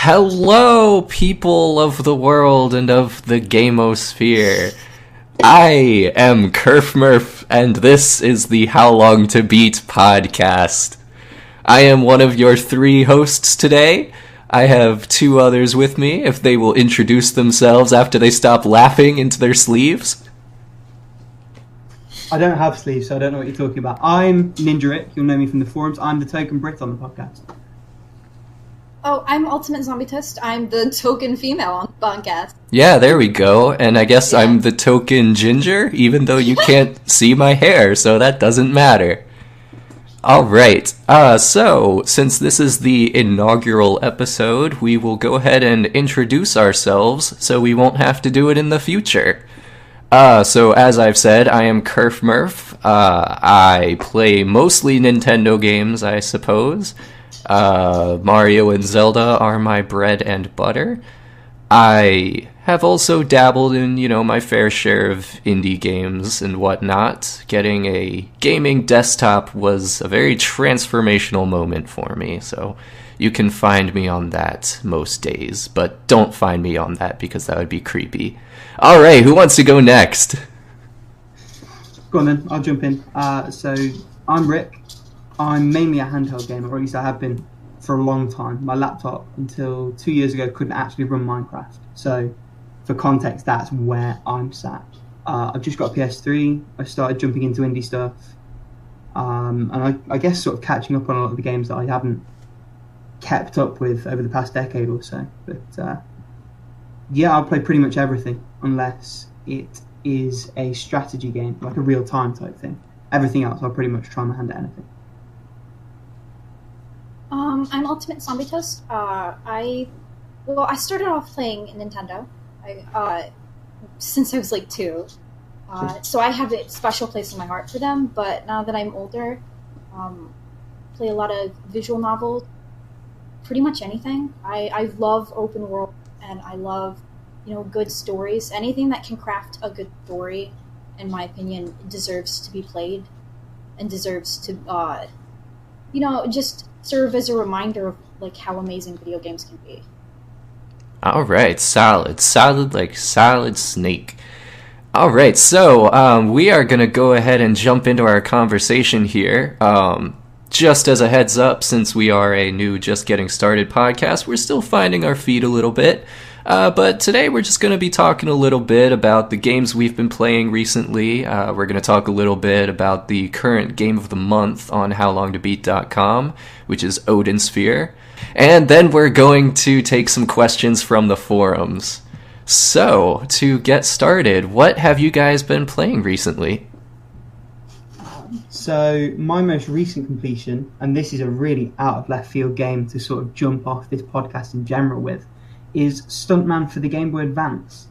Hello, people of the world and of the gamosphere. I am Kerf Merf, and this is the How Long to Beat Podcast. I am one of your 3 hosts today. I have 2 others with me, if they will introduce themselves after they stop laughing into their sleeves. I don't have sleeves, so I don't know what you're talking about. I'm NinjaRic, you'll know me from the forums. I'm the token Brit on the podcast. Oh, I'm UltimateZombieToast. I'm the token female on the podcast. Yeah, there we go. And I guess I'm the token ginger, even though you can't see my hair, so that doesn't matter. Alright, so since this is the inaugural episode, we will go ahead and introduce ourselves so we won't have to do it in the future. So as I've said, I am Kerf Merf. I play mostly Nintendo games, I suppose. Mario and Zelda are my bread and butter. I have also dabbled in, my fair share of indie games and whatnot. Getting a gaming desktop was a very transformational moment for me, so you can find me on that most days, but don't find me on that because that would be creepy. Alright, who wants to go next? Go on then, I'll jump in. So, I'm Rick. I'm mainly a handheld gamer, or at least I have been for a long time. My laptop, until 2 years ago, couldn't actually run Minecraft. So, for context, that's where I'm sat. I've just got a PS3. I started jumping into indie stuff. And I guess sort of catching up on a lot of the games that I haven't kept up with over the past decade or so. But, yeah, I'll play pretty much everything, unless it is a strategy game, like a real-time type thing. Everything else, I'll pretty much try my hand at anything. I'm UltimateZombieToast. I started off playing Nintendo since I was like 2. So I have a special place in my heart for them, but now that I'm older, play a lot of visual novels, pretty much anything. I love open world, and I love, good stories. Anything that can craft a good story, in my opinion, deserves to be played and deserves to, just serve as a reminder of how amazing video games can be. Alright, solid like solid snake. Alright, so we are going to go ahead and jump into our conversation here. Just as a heads up, since we are a new Just Getting Started podcast, we're still finding our feet a little bit. But today we're just going to be talking a little bit about the games we've been playing recently. We're going to talk a little bit about the current game of the month on HowLongToBeat.com, which is Odin Sphere. And then we're going to take some questions from the forums. So, to get started, what have you guys been playing recently? So, my most recent completion, and this is a really out of left field game to sort of jump off this podcast in general with, is Stuntman for the Game Boy Advance,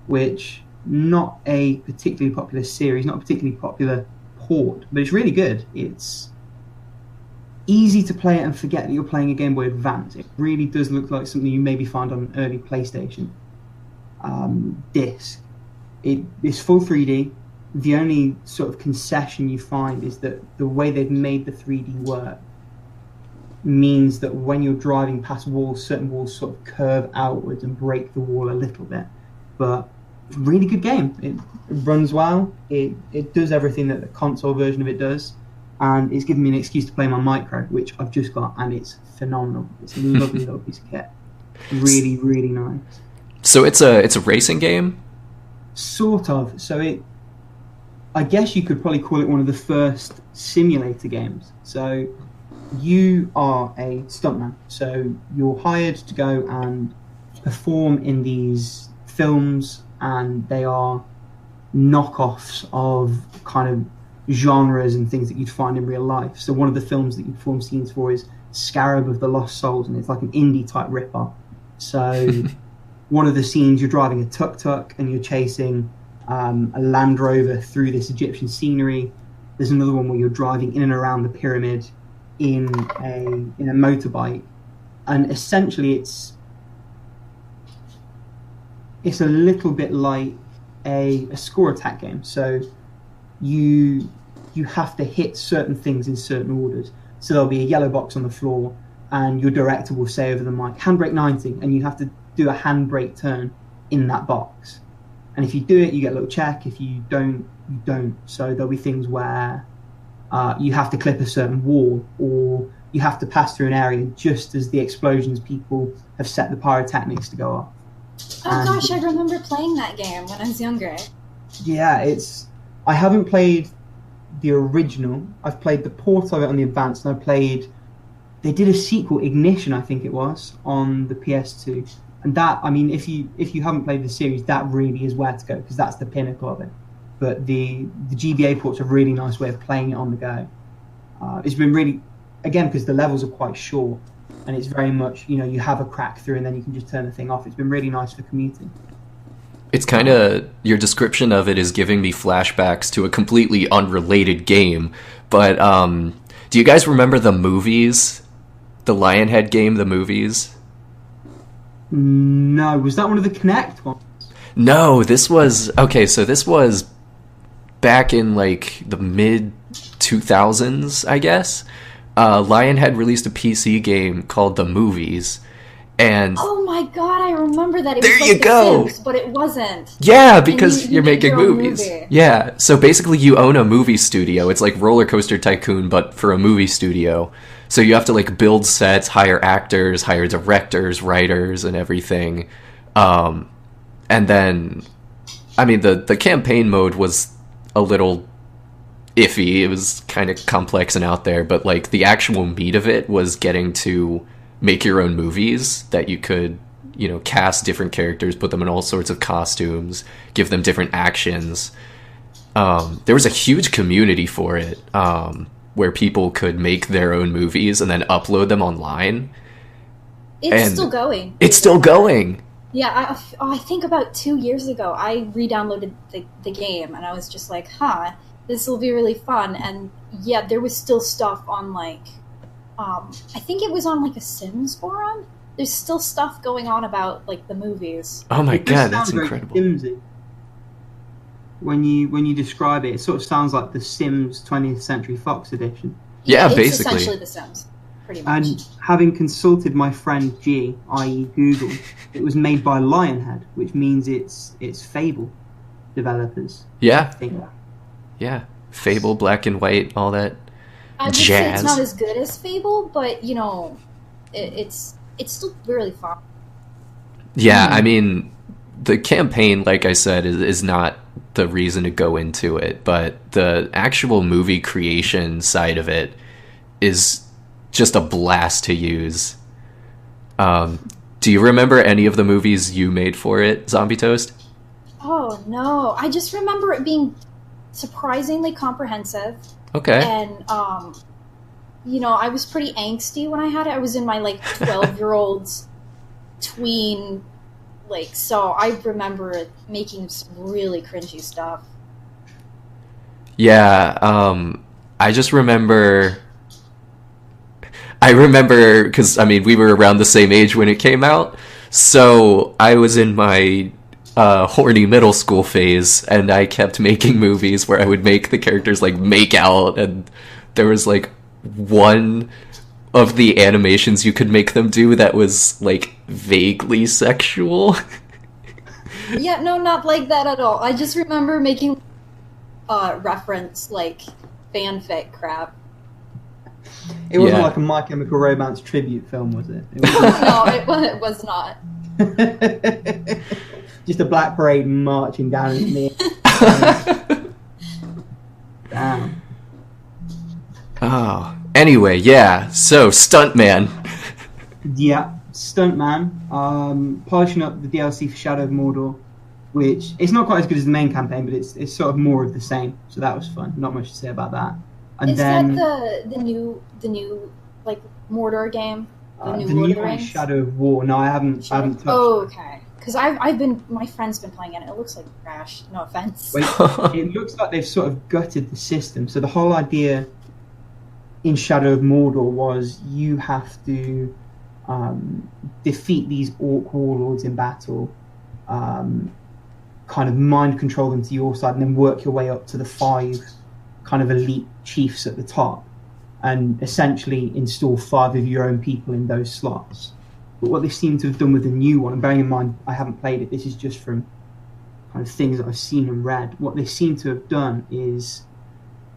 which, not a particularly popular series, not a particularly popular port, but it's really good. It's easy to play it and forget that you're playing a Game Boy Advance. It really does look like something you maybe find on an early PlayStation disc. It's full 3D. The only sort of concession you find is that the way they've made the 3D work means that when you're driving past walls, certain walls sort of curve outwards and break the wall a little bit. But it's a really good game. It runs well. It does everything that the console version of it does. And it's given me an excuse to play my micro, which I've just got, and it's phenomenal. It's a lovely little piece of kit. Really, really nice. So it's a racing game? Sort of. So I guess you could probably call it one of the first simulator games. So you are a stuntman. So you're hired to go and perform in these films, and they are knockoffs of kind of genres and things that you'd find in real life. So one of the films that you perform scenes for is Scarab of the Lost Souls, and it's like an indie type rip-off. So one of the scenes, you're driving a tuk-tuk and you're chasing a Land Rover through this Egyptian scenery. There's another one where you're driving in and around the pyramid in a motorbike, and essentially it's a little bit like a score attack game. So you have to hit certain things in certain orders. So there'll be a yellow box on the floor, and your director will say over the mic, handbrake 90, and you have to do a handbrake turn in that box. And if you do it, you get a little check. If you don't, you don't. So there'll be things where you have to clip a certain wall, or you have to pass through an area just as the explosions people have set the pyrotechnics to go off. Oh gosh, I remember playing that game when I was younger. Yeah, I haven't played the original. I've played the port of it on the Advance, and they did a sequel, Ignition, I think it was, on the PS2. And that, I mean, if you haven't played the series, that really is where to go, because that's the pinnacle of it. But the GBA port's a really nice way of playing it on the go. It's been really, again, because the levels are quite short, and it's very much, you have a crack through and then you can just turn the thing off. It's been really nice for commuting. It's kind of, your description of it is giving me flashbacks to a completely unrelated game. But do you guys remember the movies? The Lionhead game, the movies? No, was that one of the Kinect ones? No, this was back in like the mid 2000s, I guess. Lionhead released a PC game called The Movies, and oh my god, I remember that. It there was like you go. The Sims, but it wasn't. Yeah, because you're making your own movies. Movie. Yeah, so basically you own a movie studio. It's like Roller Coaster Tycoon, but for a movie studio. So you have to like build sets, hire actors, hire directors, writers, and everything. And then, I mean, the campaign mode was a little iffy. It was kind of complex and out there, but like the actual meat of it was getting to make your own movies that you could, cast different characters, put them in all sorts of costumes, give them different actions. There was a huge community for it, where people could make their own movies and then upload them online. It's still going. It's still going. Yeah, I think about 2 years ago, I re-downloaded the game, and I was just like, this will be really fun. And yeah, there was still stuff on like, I think it was on like a Sims forum. There's still stuff going on about like the movies. Oh my god, that's incredible. Simsy. When you describe it, it sort of sounds like the Sims 20th Century Fox edition. Yeah, it's basically. Essentially the Sims, pretty much. And having consulted my friend G, i.e. Google, it was made by Lionhead, which means it's Fable developers. Yeah. I think. Yeah. Fable, Black and White, all that I would jazz. say it's not as good as Fable, but it's still really fun. Yeah, I mean, the campaign, like I said, is not the reason to go into it, but the actual movie creation side of it is just a blast to use. Do you remember any of the movies you made for it, Zombie Toast? Oh no, I just remember it being surprisingly comprehensive. Okay. And I was pretty angsty when I had it. I was in my like 12-year-old's tween, so I remember making some really cringy stuff. Yeah, I just remember... because, I mean, we were around the same age when it came out, so I was in my horny middle school phase, and I kept making movies where I would make the characters, like, make out, and there was, like, one of the animations you could make them do that was, like, vaguely sexual. Yeah, no, not like that at all. I just remember making reference, like, fanfic crap. It wasn't like a My Chemical Romance tribute film, was it? No, it was not. Just a black parade marching down in the Damn. Oh, anyway, yeah, so, Stuntman. Yeah, Stuntman, polishing up the DLC for Shadow of Mordor, which, it's not quite as good as the main campaign, but it's sort of more of the same, so that was fun. Not much to say about that. And Is then, that the new like Mordor game? The new the Lord new of the one, Rings? Shadow of War. No, I haven't touched Oh, it. okay. Because my friend's been playing it, and it looks like trash. No offense. Well, it looks like they've sort of gutted the system. So the whole idea in Shadow of Mordor was you have to defeat these orc warlords in battle, kind of mind control them to your side, and then work your way up to the 5 kind of elite chiefs at the top. and essentially install 5 of your own people in those slots. But what they seem to have done with the new one, and bearing in mind I haven't played it, this is just from kind of things that I've seen and read, what they seem to have done is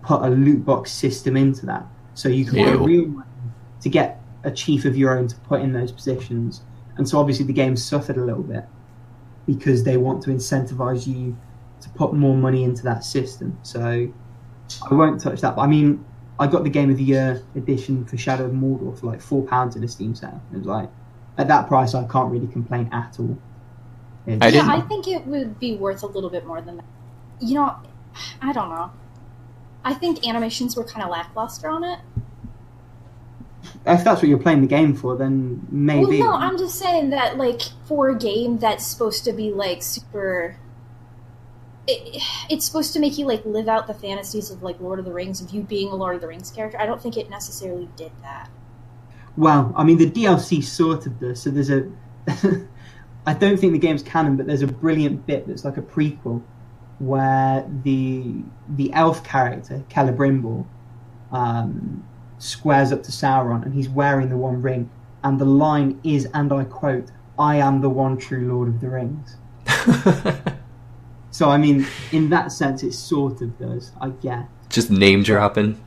put a loot box system into that. So you can put real money to get a chief of your own to put in those positions. And so obviously the game suffered a little bit because they want to incentivize you to put more money into that system. So I won't touch that. But I mean, I got the Game of the Year edition for Shadow of Mordor for like £4 in a Steam sale. It was like, at that price, I can't really complain at all. I think it would be worth a little bit more than that. You know, I don't know. I think animations were kind of lackluster on it. If that's what you're playing the game for, then maybe. Well, no, I'm just saying that, like, for a game that's supposed to be, like, super... It's supposed to make you, like, live out the fantasies of, like, Lord of the Rings, of you being a Lord of the Rings character. I don't think it necessarily did that. Well, I mean, the DLC sort of does. So there's a... I don't think the game's canon, but there's a brilliant bit that's like a prequel where the elf character, Celebrimbor, squares up to Sauron, and he's wearing the One Ring, and the line is, and I quote, "I am the one true Lord of the Rings." So, I mean, in that sense, it sort of does, I guess. Just name dropping?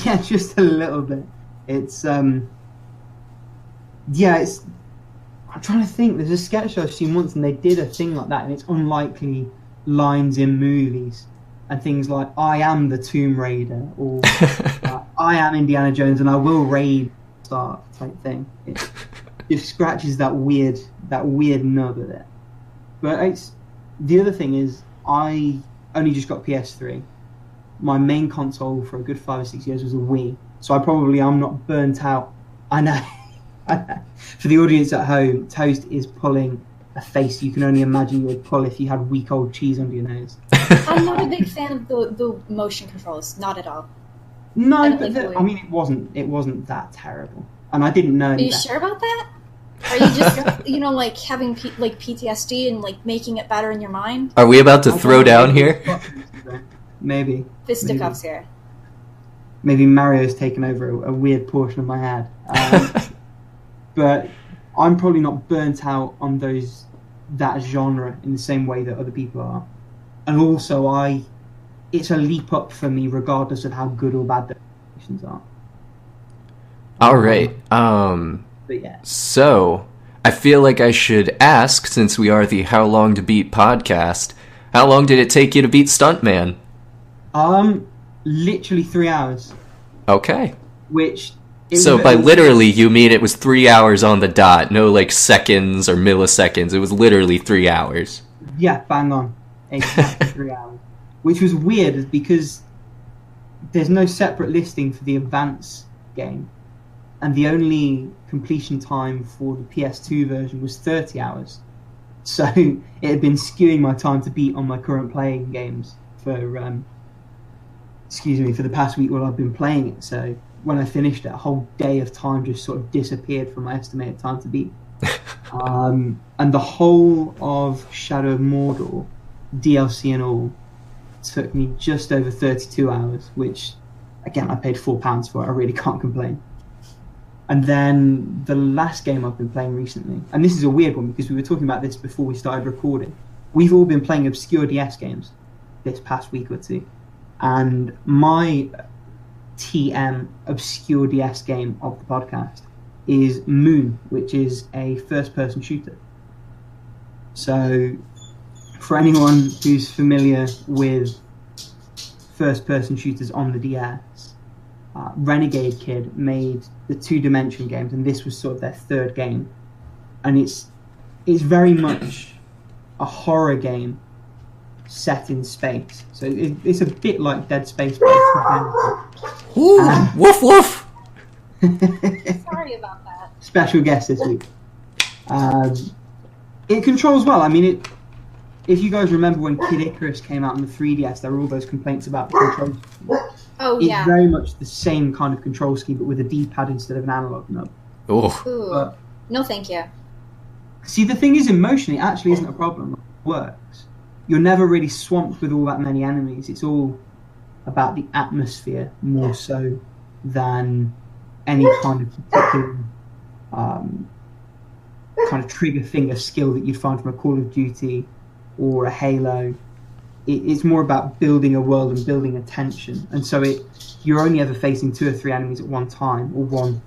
Yeah, just a little bit. It's, yeah, it's... I'm trying to think. There's a sketch I've seen once, and they did a thing like that, and it's unlikely lines in movies, and things like "I am the Tomb Raider" or "I am Indiana Jones and I will raid Stark" type thing. It just scratches that weird nub of it. But it's the other thing is I only just got PS3. My main console for a good 5 or 6 years was a Wii, so I probably am not burnt out. I know. For the audience at home, Toast is pulling a face you can only imagine you would pull if you had week old cheese under your nose. I'm not a big fan of the motion controls, not at all. No, but I mean, it wasn't that terrible, and I didn't know. Are you sure about that? Are you just like having PTSD and like making it better in your mind? Are we about to throw down here? Maybe fisticuffs here. Maybe Mario's taken over a weird portion of my head. But I'm probably not burnt out on that genre in the same way that other people are. And also, it's a leap up for me regardless of how good or bad the animations are. All right. But yeah. So, I feel like I should ask, since we are the How Long to Beat podcast, how long did it take you to beat Stuntman? Literally 3 hours. Okay. Which... So by literally, you mean it was 3 hours on the dot, no like seconds or milliseconds. It was literally 3 hours. Yeah, bang on. Exactly 3 hours. Which was weird because there's no separate listing for the Advance game. And the only completion time for the PS2 version was 30 hours. So it had been skewing my time to beat on my current playing games for the past week while I've been playing it. So when I finished it, a whole day of time just sort of disappeared from my estimated time to beat. And the whole of Shadow of Mordor, DLC and all, took me just over 32 hours, which, again, I paid £4 for it. I really can't complain. And then the last game I've been playing recently, and this is a weird one because we were talking about this before we started recording. We've all been playing obscure DS games this past week or two. And my TM obscure DS game of the podcast is Moon, which is a first-person shooter. So, for anyone who's familiar with first-person shooters on the DS, Renegade Kid made the two-dimension games, and this was sort of their third game. And it's very much a horror game set in space. So it's a bit like Dead Space. Ooh, woof woof! Sorry about that. Special guest this week. It controls well. I mean, if you guys remember when Kid Icarus came out on the 3DS, there were all those complaints about the controls. Oh, it's yeah. very much the same kind of control scheme, but with a D-pad instead of an analog nub. Oh. No, thank you. See, the thing is, in motion, it actually isn't a problem. It works. You're never really swamped with all that many enemies. It's all about the atmosphere more so than any kind of particular kind of trigger finger skill that you'd find from a Call of Duty or a Halo. It's more about building a world and building a tension, and so you're only ever facing 2 or 3 enemies at one time, or one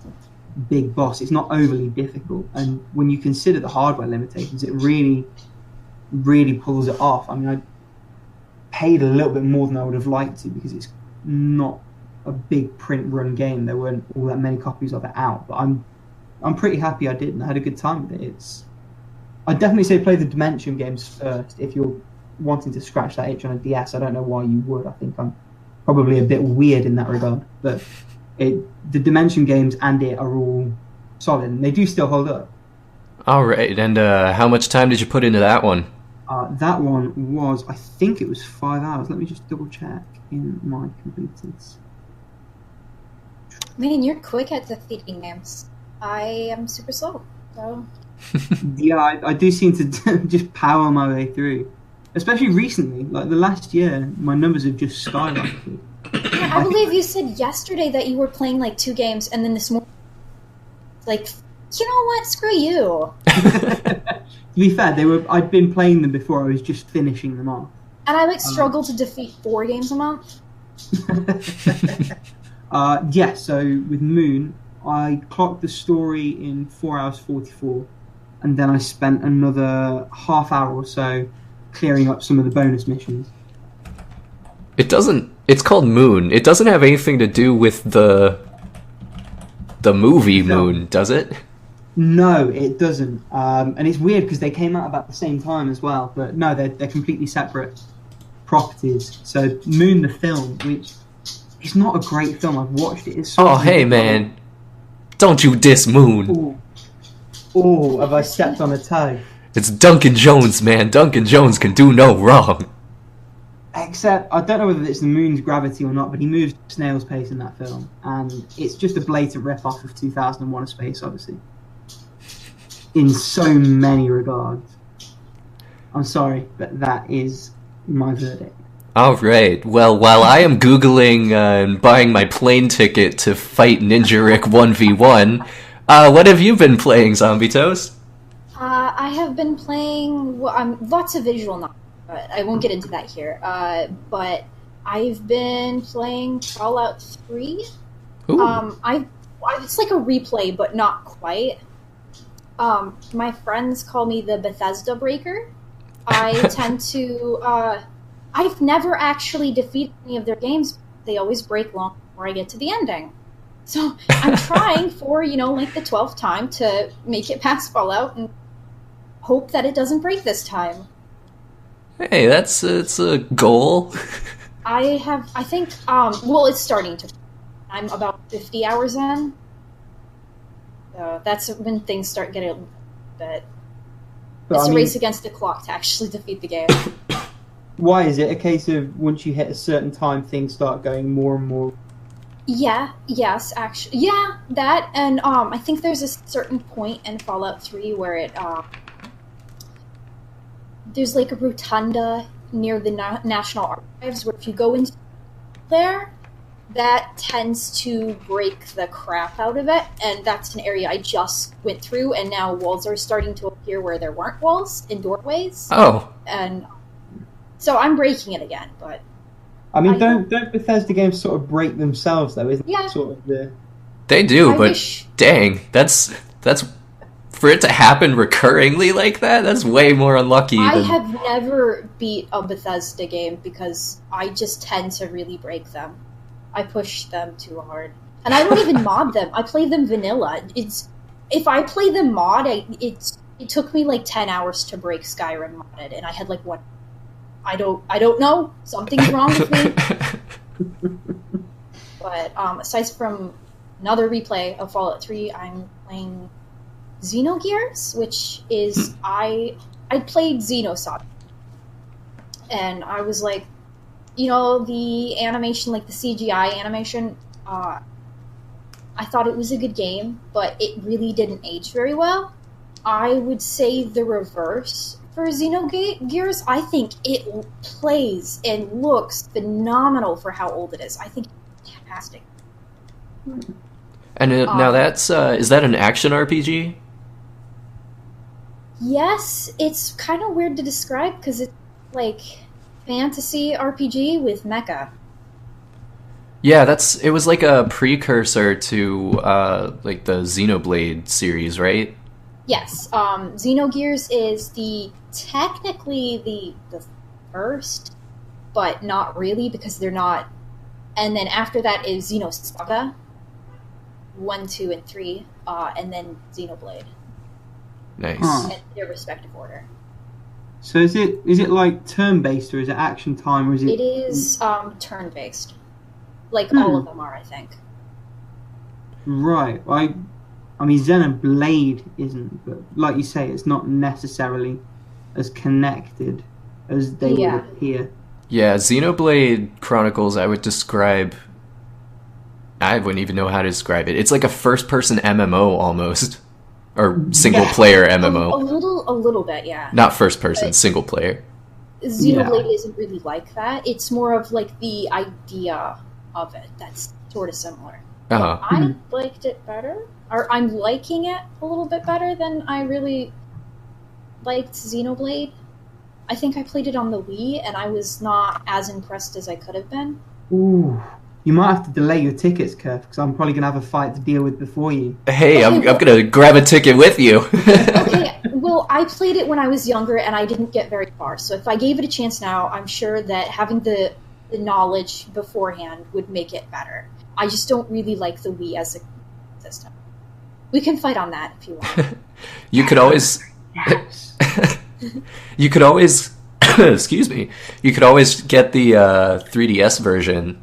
big boss. It's not overly difficult, and when you consider the hardware limitations, it really, really pulls it off. I mean, I paid a little bit more than I would have liked to, because it's not a big print run game. There weren't all that many copies of it out, but I'm pretty happy I did, and I had a good time with it. I'd definitely say play the Dimension games first if you're wanting to scratch that itch on a DS. I don't know why you would. I think I'm probably a bit weird in that regard, but the Dimension games and it are all solid, and they do still hold up. All right, and how much time did you put into that one? That one was, I think it was 5 hours. Let me just double check in my completed. Man, you're quick at defeating games. I am super slow, so... Yeah, I do seem to just power my way through. Especially recently, like the last year, my numbers have just skyrocketed. Yeah, I believe you said yesterday that you were playing like 2 games, and then this morning, like, you know what? Screw you. To be fair, I'd been playing them before. I was just finishing them off. And I like struggle to defeat 4 games a month. Yeah. So with Moon, I clocked the story in 4 hours 44, and then I spent another half hour or so clearing up some of the bonus missions. It's called Moon. It doesn't have anything to do with the movie Moon, does it? No, it doesn't. And it's weird because they came out about the same time as well. But no, they're completely separate properties. So Moon, the film, which is not a great film. I've watched it. It's hey man, don't you diss Moon. Oh, have I stepped on a toe? It's Duncan Jones, man. Duncan Jones can do no wrong. Except, I don't know whether it's the Moon's gravity or not, but he moves snail's pace in that film. And it's just a blatant rip-off of 2001: A Space Odyssey. In so many regards. I'm sorry, but that is my verdict. Alright, well, while I am Googling and buying my plane ticket to fight NinjaRic 1v1, what have you been playing, ZombieToast? I have been playing lots of visual novels. I won't get into that here. But I've been playing Fallout 3. Ooh. It's like a replay, but not quite. My friends call me the Bethesda Breaker. I tend to... I've never actually defeated any of their games. They always break long before I get to the ending. So I'm trying for, like the 12th time to make it past Fallout and hope that it doesn't break this time. Hey, it's a goal. I think, it's starting to. I'm about 50 hours in. That's when things start getting a bit. It's a race against the clock to actually defeat the game. Why is it a case of once you hit a certain time, things start going more and more? Yeah, yes, actually. Yeah, that, and I think there's a certain point in Fallout 3 where it, there's like a rotunda near the National Archives where if you go into there, that tends to break the crap out of it, and that's an area I just went through, and now walls are starting to appear where there weren't walls in doorways. Oh. And so I'm breaking it again, but... I mean, don't Bethesda games sort of break themselves, though, isn't that sort of the... They do, but dang, that's... For it to happen recurringly like that, that's way more unlucky I than... have never beat a Bethesda game because I just tend to really break them. I push them too hard. And I don't even mod them. I play them vanilla. If I play them mod, it took me like 10 hours to break Skyrim modded, and I had like one... I don't know. Something's wrong with me. But aside from another replay of Fallout 3, I'm playing Xenogears, which is I played Xenosaga, and I was like, the animation, like the CGI animation, I thought it was a good game, but it really didn't age very well. I would say the reverse for Xenogears. I think it plays and looks phenomenal for how old it is. I think it's fantastic. And now that's is that an action RPG? Yes, it's kind of weird to describe because it's like fantasy RPG with mecha. Yeah, it was like a precursor to like the Xenoblade series, right? Yes, Xenogears is technically the first, but not really because they're not. And then after that is Xenosaga, 1, 2, and 3, and then Xenoblade. Nice. In their respective order. So is it like turn-based, or is it action time, or is it? It is turn-based, like all of them are, I think. Right. I mean, Xenoblade isn't, but like you say, it's not necessarily as connected as they would appear. Yeah, Xenoblade Chronicles, I wouldn't even know how to describe it. It's like a first-person MMO almost, or single-player MMO. A little bit, yeah. Not first-person, single-player. Xenoblade isn't really like that. It's more of like the idea of it that's sort of similar. I liked it better, or I'm liking it a little bit better than I really liked Xenoblade. I think I played it on the Wii, and I was not as impressed as I could have been. Ooh. You might have to delay your tickets, Kerf, because I'm probably going to have a fight to deal with before you. Hey, I'm going to grab a ticket with you. Okay, well, I played it when I was younger, and I didn't get very far. So if I gave it a chance now, I'm sure that having the knowledge beforehand would make it better. I just don't really like the Wii as a system. We can fight on that if you want. You could always... Yes. You could always... excuse me. You could always get the 3DS version.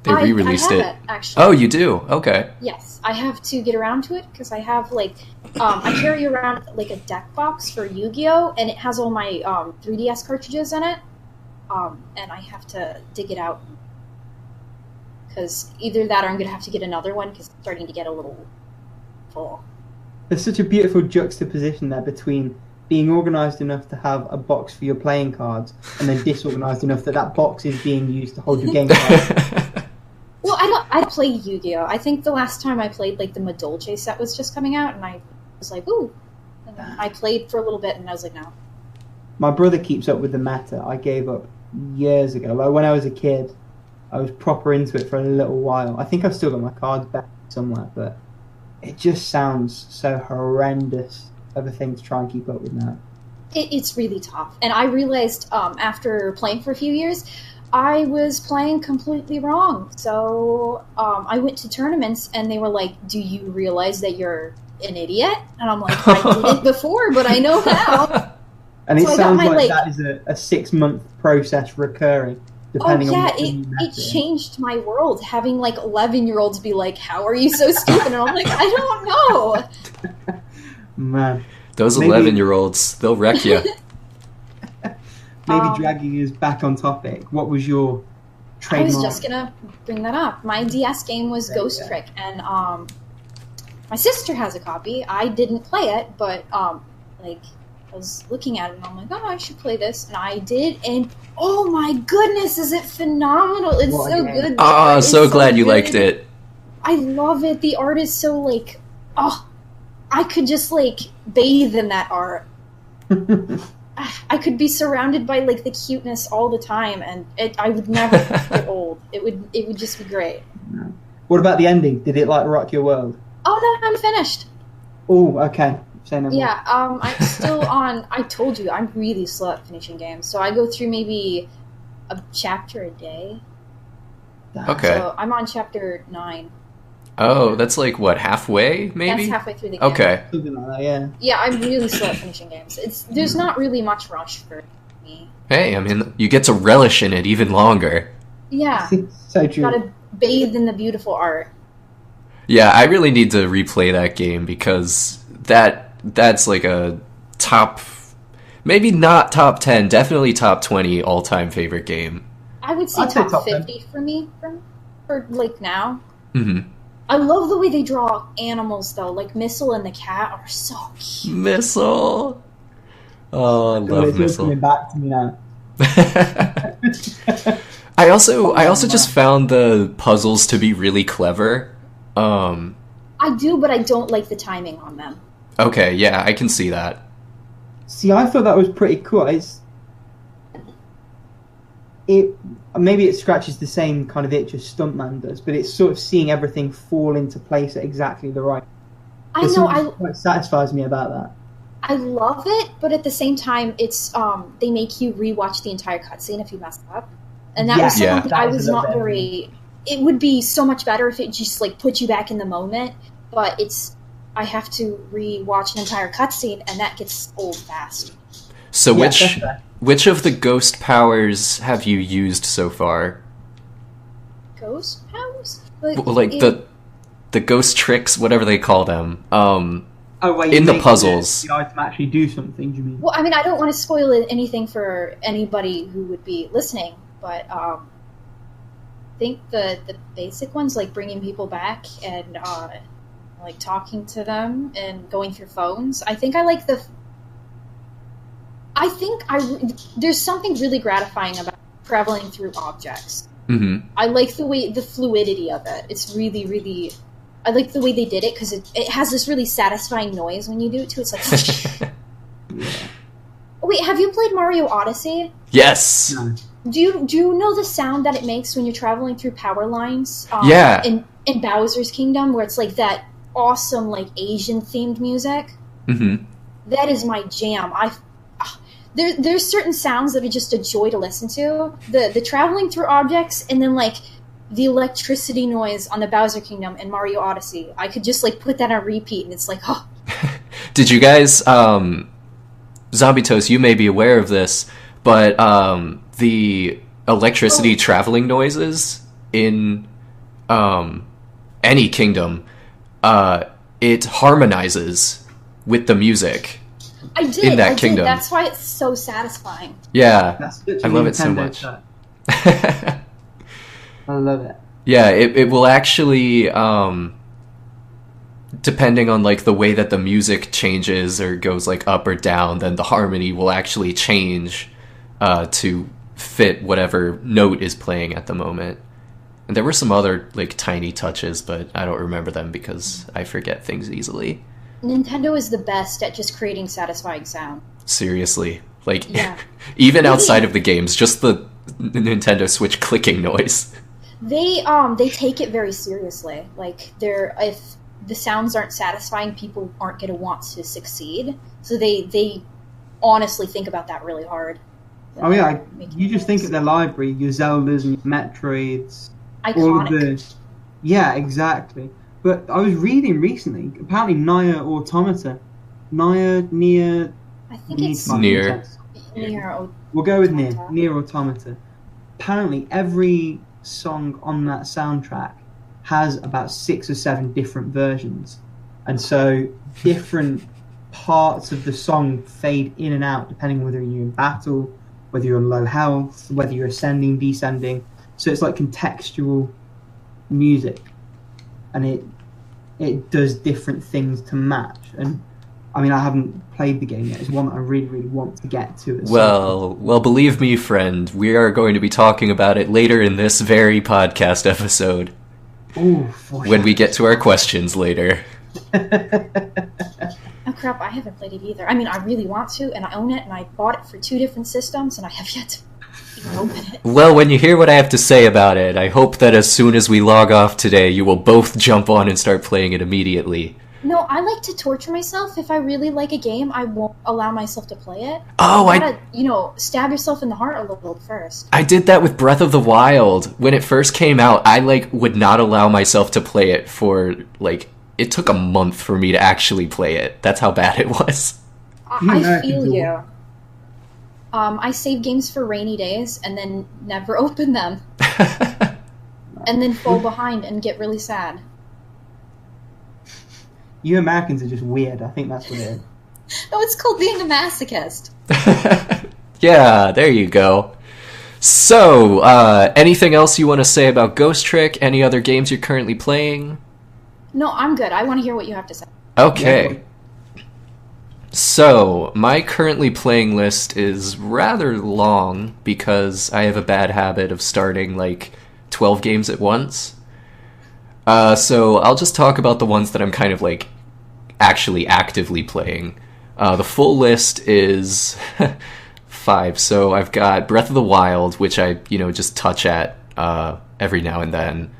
They re-released I have it. Actually. Oh, you do? Okay. Yes, I have to get around to it because I have I carry around like a deck box for Yu-Gi-Oh, and it has all my 3DS cartridges in it, and I have to dig it out because either that or I'm gonna have to get another one because it's starting to get a little full. There's such a beautiful juxtaposition there between being organised enough to have a box for your playing cards and then disorganised enough that box is being used to hold your game cards. Well, I play Yu-Gi-Oh! I think the last time I played, like, the Madolche set was just coming out, and I was like, ooh. And then I played for a little bit, and I was like, no. My brother keeps up with the meta. I gave up years ago. Like, when I was a kid, I was proper into it for a little while. I think I've still got my cards back somewhere, but it just sounds so horrendous of a thing to try and keep up with now. It's really tough. And I realized, after playing for a few years, I was playing completely wrong. So I went to tournaments, and they were like, do you realize that you're an idiot? And I'm like, I didn't before, but I know now. And it sounds like that is a 6-month process recurring, depending on what it changed my world, having, like, 11-year-olds be like, how are you so stupid? And I'm like, I don't know. Man. Those 11-year-olds, they'll wreck you. Maybe dragging us back on topic. What was your trademark? I was just going to bring that up. My DS game was Ghost Trick, and my sister has a copy. I didn't play it, but I was looking at it, and I'm like, oh, I should play this. And I did, and oh my goodness, is it phenomenal. It's so good. Oh, so glad you liked it. I love it. The art is so, like, I could just, like, bathe in that art. I could be surrounded by, like, the cuteness all the time, and I would never get old. It would just be great. What about the ending? Did it, like, rock your world? Oh, no, I'm finished. Oh, okay. Say no more. Yeah, I'm still on... I told you, I'm really slow at finishing games, so I go through maybe a chapter a day. Okay. So I'm on chapter 9. Oh, that's like, what, halfway, maybe? That's halfway through the game. Okay. Something like that, yeah. Yeah, I'm really slow at finishing games. There's not really much rush for me. Hey, I mean, you get to relish in it even longer. Yeah. So true. Gotta bathe in the beautiful art. Yeah, I really need to replay that game because that's like a top... Maybe not top 10, definitely top 20 all-time favorite game. I would say top 50 for me, for like, now. Mm-hmm. I love the way they draw animals, though. Like, Missile and the cat are so cute. Missile! Oh, I love Missile. It's coming back to me now. I also just found the puzzles to be really clever. I do, but I don't like the timing on them. Okay, yeah, I can see that. See, I thought that was pretty cool. Maybe it scratches the same kind of itch as Stuntman does, but it's sort of seeing everything fall into place at exactly the right. I know. What satisfies me about that. I love it, but at the same time, it's they make you rewatch the entire cutscene if you mess up, and that was something that I was not very. It would be so much better if it just like put you back in the moment, but I have to rewatch an entire cutscene, and that gets old fast. So which of the ghost powers have you used so far? Ghost powers? The ghost tricks, whatever they call them. Wait, in the puzzles. The item actually do something, do you mean? Well, I mean, I don't want to spoil anything for anybody who would be listening, but I think the basic ones, like bringing people back and like talking to them and going through phones. I think I like there's something really gratifying about traveling through objects. Mm-hmm. I like the fluidity of it. It's really, really. I like the way they did it because it has this really satisfying noise when you do it too. It's like. Yeah. Wait, have you played Mario Odyssey? Yes. No. Do you know the sound that it makes when you're traveling through power lines? Yeah. In Bowser's Kingdom, where it's like that awesome like Asian themed music. Mm-hmm. That is my jam. There's certain sounds that are just a joy to listen to. The traveling through objects, and then like the electricity noise on the Bowser Kingdom and Mario Odyssey. I could just like put that on repeat, and it's like, oh. Did you guys, ZombieToast, you may be aware of this, but the electricity traveling noises in any kingdom, it harmonizes with the music. I did. In that kingdom. That's why it's so satisfying. Yeah, I love it so much. I love it. Yeah, it will actually, depending on like the way that the music changes or goes like up or down, then the harmony will actually change to fit whatever note is playing at the moment. And there were some other like tiny touches, but I don't remember them because I forget things easily. Nintendo is the best at just creating satisfying sound. Seriously. Like, yeah. Even outside of the games, just the Nintendo Switch clicking noise. They take it very seriously. Like, if the sounds aren't satisfying, people aren't going to want to succeed. So they honestly think about that really hard. Oh yeah, you just think of their library, your Zeldas and your Metroids. Iconic. All of the, yeah, exactly. But I was reading recently, apparently Nier Automata. Nier... I think it's... Nier. We'll go with Nier Automata. Apparently every song on that soundtrack has about 6 or 7 different versions. And so different parts of the song fade in and out depending on whether you're in battle, whether you're on low health, whether you're ascending, descending. So it's like contextual music. And it does different things to match. And I mean, I haven't played the game yet. It's one that I really, really want to get to. Well, believe me, friend, we are going to be talking about it later in this very podcast episode. Ooh, when we get to our questions later. Oh crap, I haven't played it either. I mean, I really want to, and I own it, and I bought it for 2 different systems, and I have yet to even open it. Well, when you hear what I have to say about it, I hope that as soon as we log off today, you will both jump on and start playing it immediately. No, I like to torture myself. If I really like a game, I won't allow myself to play it. Oh, you gotta, stab yourself in the heart a little first. I did that with Breath of the Wild. When it first came out, I, would not allow myself to play it for, it took a month for me to actually play it. That's how bad it was. I feel you. I save games for rainy days and then never open them. And then fall behind and get really sad. You Americans are just weird. I think that's what it is. No, it's called being a masochist. Yeah, there you go. So, anything else you want to say about Ghost Trick? Any other games you're currently playing? No, I'm good. I want to hear what you have to say. Okay. So, my currently playing list is rather long because I have a bad habit of starting 12 games at once. So I'll just talk about the ones that I'm kind of like actually actively playing. The full list is 5. So I've got Breath of the Wild, which I, just touch at every now and then.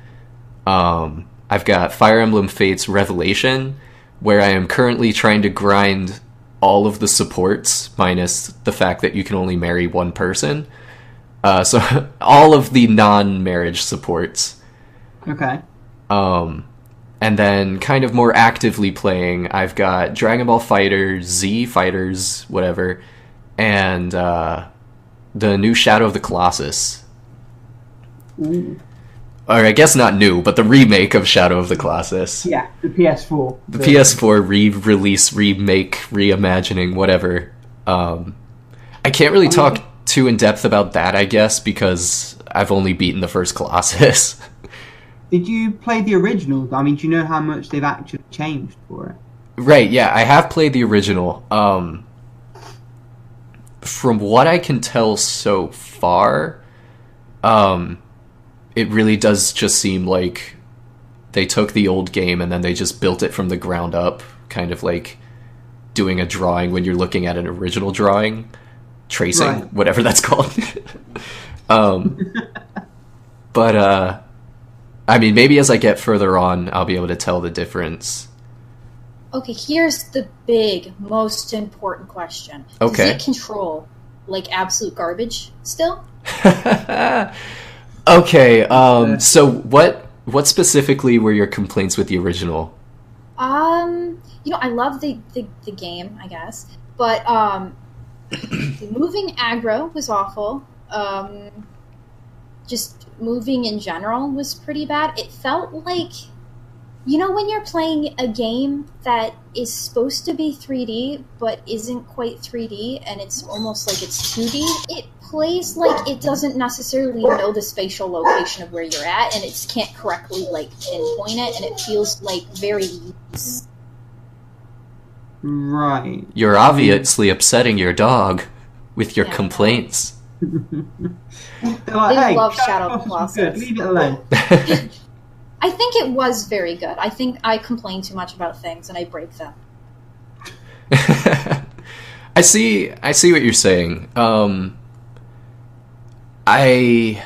I've got Fire Emblem Fates Revelation, where I am currently trying to grind all of the supports, minus the fact that you can only marry one person. So all of the non-marriage supports. Okay. And then kind of more actively playing, I've got Dragon Ball FighterZ, Z Fighters, whatever, and the new Shadow of the Colossus. Ooh. Or I guess not new, but the remake of Shadow of the Colossus. Yeah, the PS4. The PS4 re-release, remake, reimagining, whatever. I can't really talk too in depth about that, I guess, because I've only beaten the first Colossus. Did you play the original? I mean, do you know how much they've actually changed for it? Right, yeah, I have played the original. From what I can tell so far, it really does just seem like they took the old game and then they just built it from the ground up, kind of like doing a drawing when you're looking at an original drawing, tracing, right. Whatever that's called. But I mean, maybe as I get further on, I'll be able to tell the difference. Okay, here's the big, most important question. Okay. Does it control like absolute garbage still? Okay, so what specifically were your complaints with the original? I love the game, I guess, but the moving aggro was awful. Just moving in general was pretty bad. It felt like, when you're playing a game that is supposed to be 3D but isn't quite 3D and it's almost like it's 2D, it plays like it doesn't necessarily know the spatial location of where you're at, and it can't correctly pinpoint it, and it feels like very loose. Right. You're obviously upsetting your dog with your complaints. They love Shadow of the Colossus. Leave it alone. I think it was very good. I think I complain too much about things and I break them. I see what you're saying. I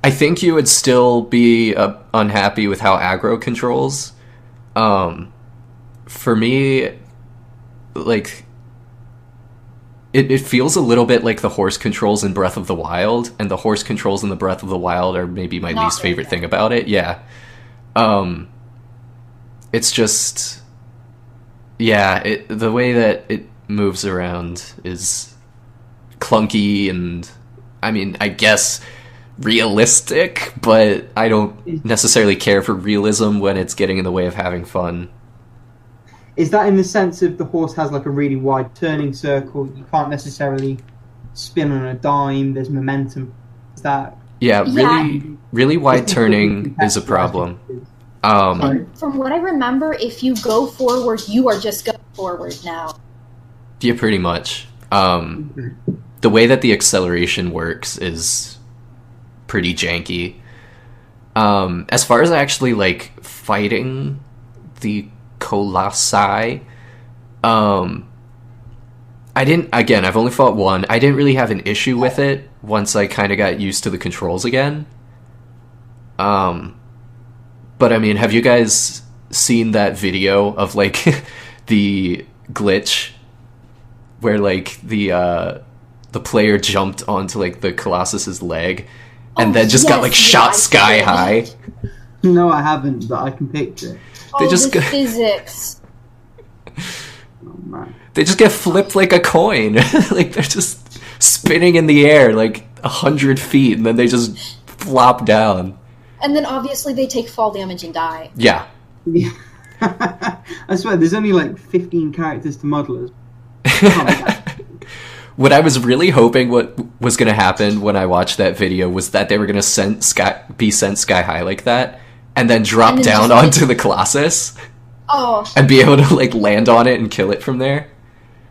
think you would still be unhappy with how aggro controls. For me, like, it feels a little bit like the horse controls in Breath of the Wild, and the horse controls in the Breath of the Wild are maybe my least favorite thing about it. Yeah. It's just, the way that it moves around is clunky and, I mean, I guess realistic, but I don't necessarily care for realism when it's getting in the way of having fun. Is that in the sense of the horse has like a really wide turning circle? You can't necessarily spin on a dime. There's momentum. Is that? Yeah, really wide turning is a problem. From what I remember, if you go forward, you are just going forward now. Yeah, pretty much. The way that the acceleration works is pretty janky. As far as actually like fighting the Colossi, I've only fought one. I didn't really have an issue with it once I kind of got used to the controls again. But I mean, have you guys seen that video of like the glitch where like the player jumped onto like the Colossus's leg and then just got like shot sky high? No, I haven't, but I can picture it. They just the physics. Oh, man. They just get flipped like a coin. Like they're just spinning in the air like 100 feet, and then they just flop down. And then obviously they take fall damage and die. Yeah. I swear, there's only like 15 characters to model as. What I was really hoping what was going to happen when I watched that video was that they were going to be sent sky high like that, and then drop down onto the Colossus. Oh. And be able to like land on it and kill it from there.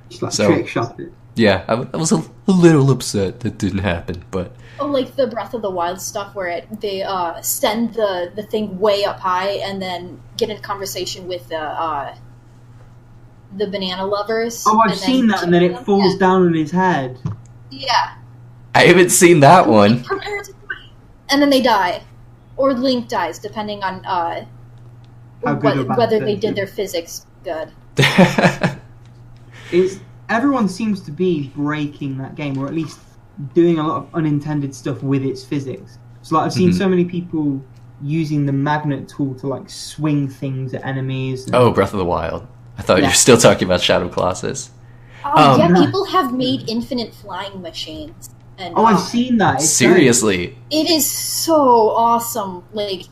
Just like trick shot it. Yeah, I was a little upset that didn't happen, but... Oh, like the Breath of the Wild stuff where they send the thing way up high and then get in conversation with the banana lovers. Oh, I've seen that, and then it falls down on his head. Yeah. I haven't seen that one. Prepare to die. And then they die. Or Link dies, depending on whether they did their physics good. Everyone seems to be breaking that game, or at least doing a lot of unintended stuff with its physics. So like I've seen so many people using the magnet tool to like swing things at enemies. Oh, Breath of the Wild. I thought you were still talking about Shadow Colossus. Oh, yeah, people have made infinite flying machines. And, I've seen that. It's seriously. Great. It is so awesome. Like,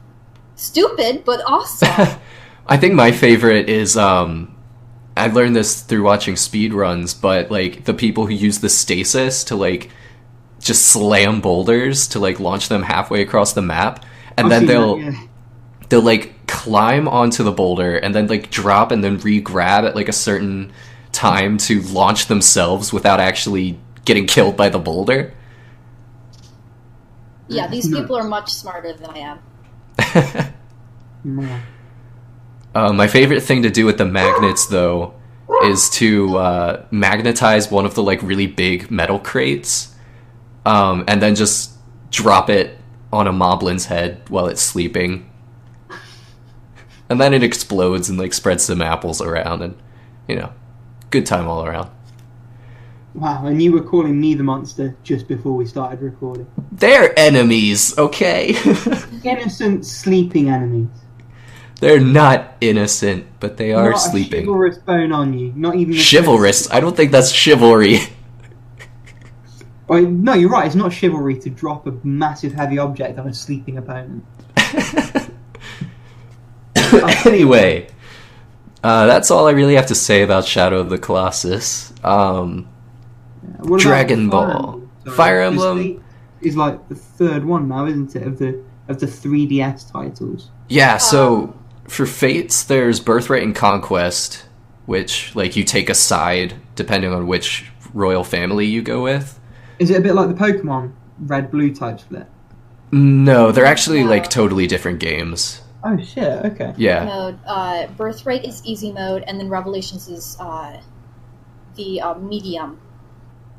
stupid, but awesome. I think my favorite is, I learned this through watching speedruns, but, like, the people who use the stasis to, like, just slam boulders to, like, launch them halfway across the map, and then they'll, like, climb onto the boulder, and then, like, drop and then re-grab at, like, a certain time to launch themselves without actually getting killed by the boulder. Yeah, these people are much smarter than I am. My favorite thing to do with the magnets, though, is to magnetize one of the like really big metal crates, and then just drop it on a moblin's head while it's sleeping, and then it explodes and like spreads some apples around, and good time all around. Wow, and you were calling me the monster just before we started recording. They're enemies, okay? Innocent sleeping enemies. They're not innocent, but they are sleeping. Not a chivalrous bone on you. Not even chivalrous? I don't think that's chivalry. No, you're right. It's not chivalry to drop a massive heavy object on a sleeping opponent. Anyway, that's all I really have to say about Shadow of the Colossus. Dragon Ball. Fire Emblem is like the third one now, isn't it? Of the 3DS titles. Yeah, so for Fates, there's Birthright and Conquest, which like you take a side depending on which royal family you go with. Is it a bit like the Pokemon Red Blue type split? No, they're actually like totally different games. Oh shit! Okay. Yeah. Mode. Birthright is easy mode, and then Revelations is the medium.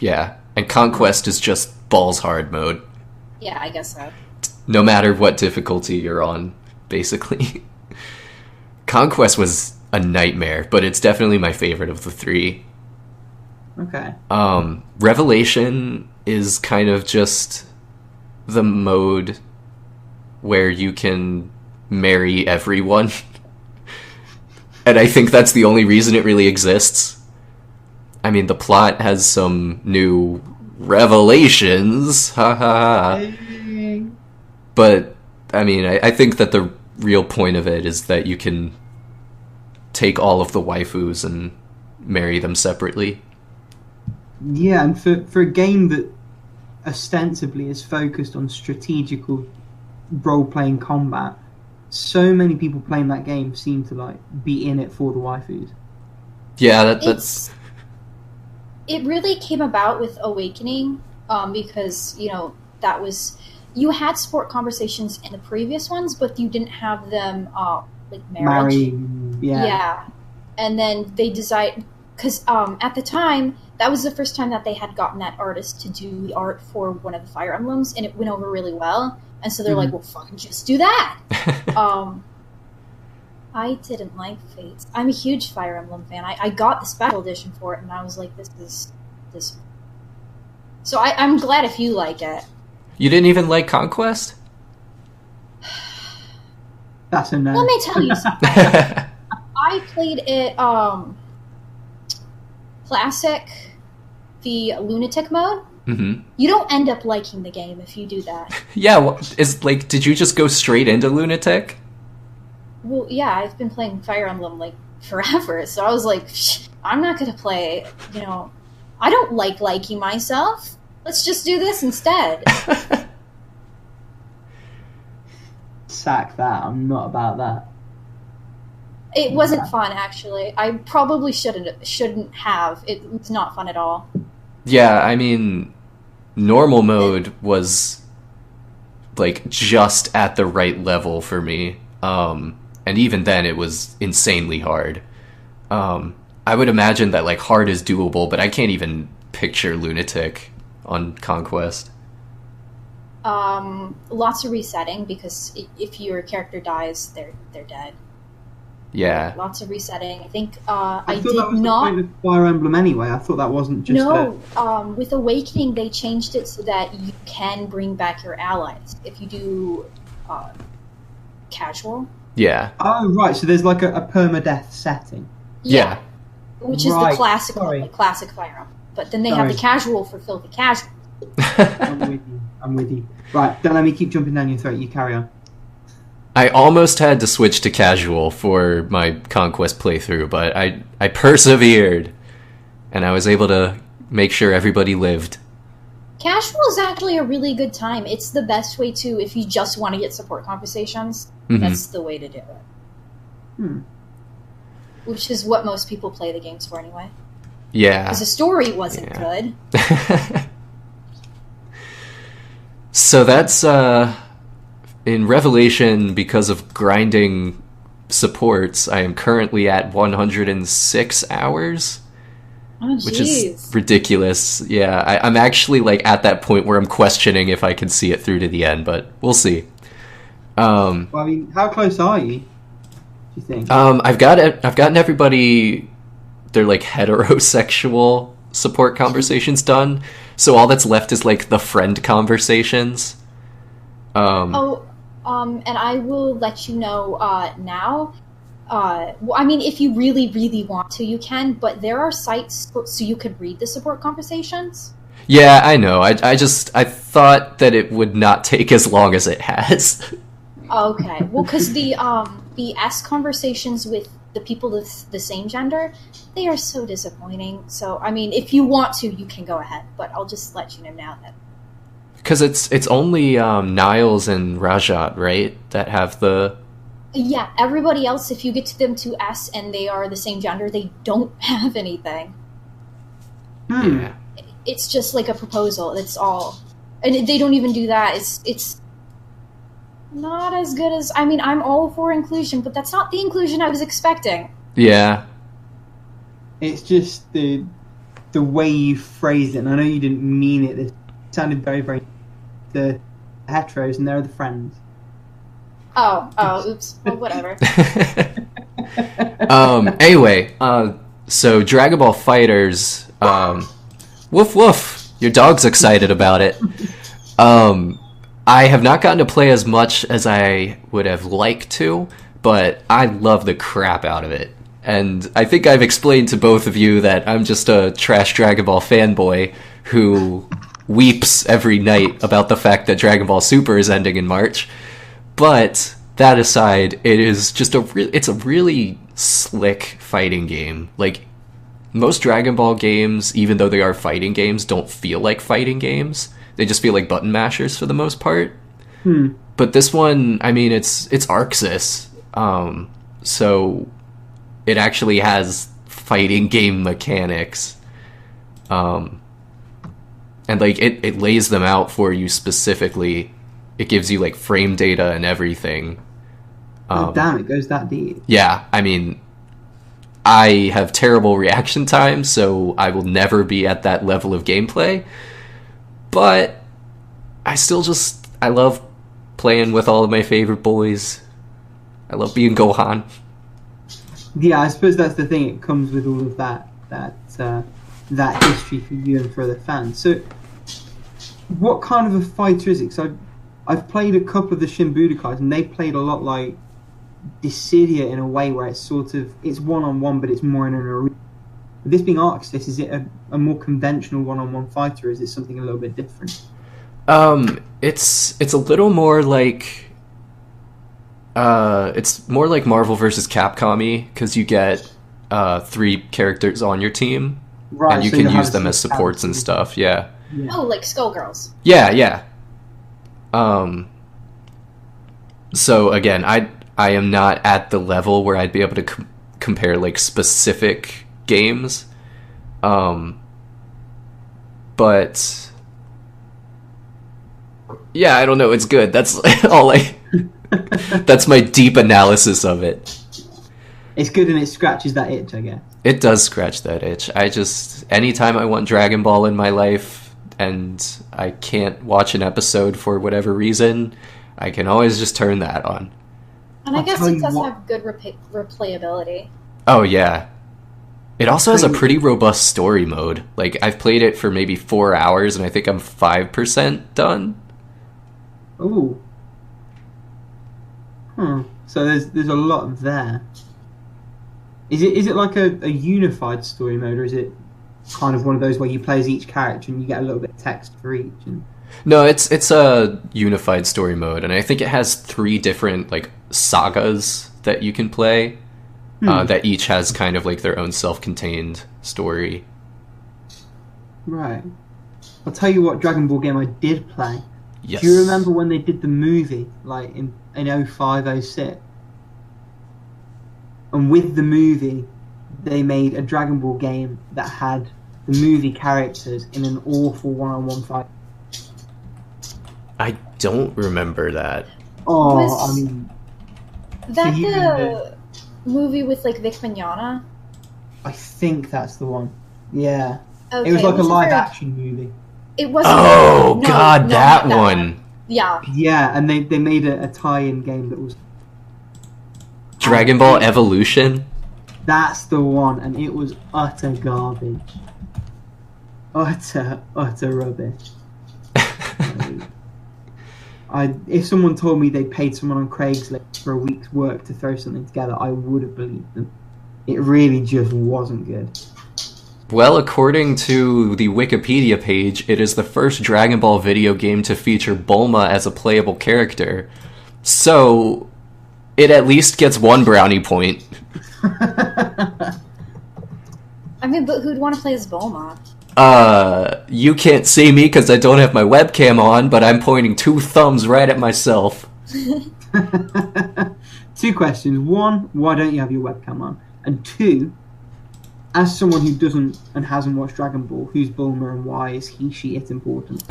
Yeah, and Conquest is just balls hard mode. Yeah, I guess so. No matter what difficulty you're on, basically. Conquest was a nightmare, but it's definitely my favorite of the three. Okay. Revelation is kind of just the mode where you can marry everyone. And I think that's the only reason it really exists. I mean, the plot has some new revelations, but, I mean, I think that the real point of it is that you can take all of the waifus and marry them separately. Yeah, and for a game that ostensibly is focused on strategical role-playing combat, so many people playing that game seem to, like, be in it for the waifus. Yeah, that's... It really came about with Awakening, because, that was... You had sport conversations in the previous ones, but you didn't have them, like, marriage. Yeah. And then they decided... Because at the time, that was the first time that they had gotten that artist to do the art for one of the Fire Emblems, and it went over really well. And so they're like, well, fucking just do that! I didn't like Fates. I'm a huge Fire Emblem fan. I got the special edition for it, and I was like, this is... So I'm glad if you like it. You didn't even like Conquest? That's a no. Let me tell you something. I played it, Classic, the Lunatic mode. Mm-hmm. You don't end up liking the game if you do that. Yeah, well, did you just go straight into Lunatic? Well, yeah, I've been playing Fire Emblem, like, forever, so I was like, I'm not gonna play, I don't like liking myself. Let's just do this instead. Sack that, I'm not about that. It wasn't fun, actually. I probably shouldn't have. It was not fun at all. Yeah, I mean, normal mode was like just at the right level for me. And even then it was insanely hard. I would imagine that like hard is doable, but I can't even picture Lunatic on Conquest. Lots of resetting, because if your character dies, they're dead. Yeah. Lots of resetting. I think I thought did that was not. the point of Fire Emblem anyway. I thought that wasn't just. No, with Awakening they changed it so that you can bring back your allies if you do casual. Yeah. Oh right, so there's like a permadeath setting. Yeah. Which is the classic one, like classic Fire Emblem. But then they have the casual for filthy casual. I'm with you. Right, don't let me keep jumping down your throat. You carry on. I almost had to switch to casual for my Conquest playthrough, but I persevered, and I was able to make sure everybody lived. Casual is actually a really good time. It's the best way to, if you just want to get support conversations, that's the way to do it. Which is what most people play the games for anyway. Yeah. Because the story wasn't good. So that's, in Revelation, because of grinding supports, I am currently at 106 hours. Oh, which is ridiculous. Yeah, I'm actually like at that point where I'm questioning if I can see it through to the end, but we'll see. Well, I mean, how close are you? Do you think? I've gotten everybody their like heterosexual support conversations done, so all that's left is like the friend conversations. And I will let you know now. Well, I mean, if you really, really want to, you can, but there are sites so you could read the support conversations. Yeah, I know. I thought that it would not take as long as it has. Okay. Well, because the S conversations with the people of the same gender, they are so disappointing. So, I mean, if you want to, you can go ahead, but I'll just let you know now that. Because it's only Niles and Rajat, right, that have the... Yeah, everybody else, if you get to them to S and they are the same gender, they don't have anything. Yeah. It's just like a proposal, that's all. And they don't even do that. It's not as good as... I mean, I'm all for inclusion, but that's not the inclusion I was expecting. Yeah. It's just the way you phrased it, and I know you didn't mean it. It sounded very, very... The heteros, and they're the friends. Oh, oops. Well, whatever. Anyway, so Dragon Ball FighterZ, woof woof, your dog's excited about it. I have not gotten to play as much as I would have liked to, but I love the crap out of it. And I think I've explained to both of you that I'm just a trash Dragon Ball fanboy who weeps every night about the fact that Dragon Ball Super is ending in March. But that aside, it is just it's a really slick fighting game. Like, most Dragon Ball games, even though they are fighting games, don't feel like fighting games. They just feel like button mashers for the most part. But this one, I mean, it's Arxis. So it actually has fighting game mechanics. And like it lays them out for you specifically. It gives you like frame data and everything. Oh, damn, it goes that deep. Yeah, I mean, I have terrible reaction time, so I will never be at that level of gameplay. But I still I love playing with all of my favorite boys. I love being Gohan. Yeah, I suppose that's the thing. It comes with all of that history for you and for other fans. So, what kind of a fighter is it? So I've played a couple of the Shin Budokais, and they played a lot like Dissidia in a way where it's it's one-on-one, but it's more in an arena. With this being Arxis, is it a more conventional one-on-one fighter, or is it something a little bit different? It's a little more like... it's more like Marvel vs. Capcom-y, because you get 3 characters on your team, right, and you can use them as supports and stuff, yeah. Oh, like Skullgirls. Yeah. So again, I am not at the level where I'd be able to compare like specific games. But yeah, I don't know. It's good. That's all that's my deep analysis of it. It's good and it scratches that itch, I guess. It does scratch that itch. Anytime I want Dragon Ball in my life and I can't watch an episode for whatever reason, I can always just turn that on. And I guess it does have good replayability. Oh, yeah. It also has a pretty robust story mode. Like, I've played it for maybe 4 hours, and I think I'm 5% done. Ooh. So there's a lot there. Is it like a unified story mode, or is it kind of one of those where you play as each character and you get a little bit of text for each? No, it's a unified story mode, and I think it has 3 different like sagas that you can play. That each has kind of like their own self-contained story. Right. I'll tell you what Dragon Ball game I did play. Yes. Do you remember when they did the movie, like in 05, 06? And with the movie, they made a Dragon Ball game that had the movie characters in an awful one-on-one fight. I don't remember that. Oh, I mean... That the movie with, like, Vic Mignogna? I think that's the one. Yeah. Okay, it was like a live-action movie. It wasn't... Oh, God, that one. Yeah. Yeah, and they made a tie-in game that was... Dragon Ball Evolution? That's the one, and it was utter garbage. Utter rubbish. If someone told me they paid someone on Craigslist for a week's work to throw something together, I would have believed them. It really just wasn't good. Well, according to the Wikipedia page, it is the first Dragon Ball video game to feature Bulma as a playable character. So, it at least gets 1 brownie point. I mean, but who'd want to play as Bulma? You can't see me because I don't have my webcam on, but I'm pointing 2 thumbs right at myself. 2 questions. 1, why don't you have your webcam on? And 2, as someone who doesn't and hasn't watched Dragon Ball, who's Bulma and why is she it important?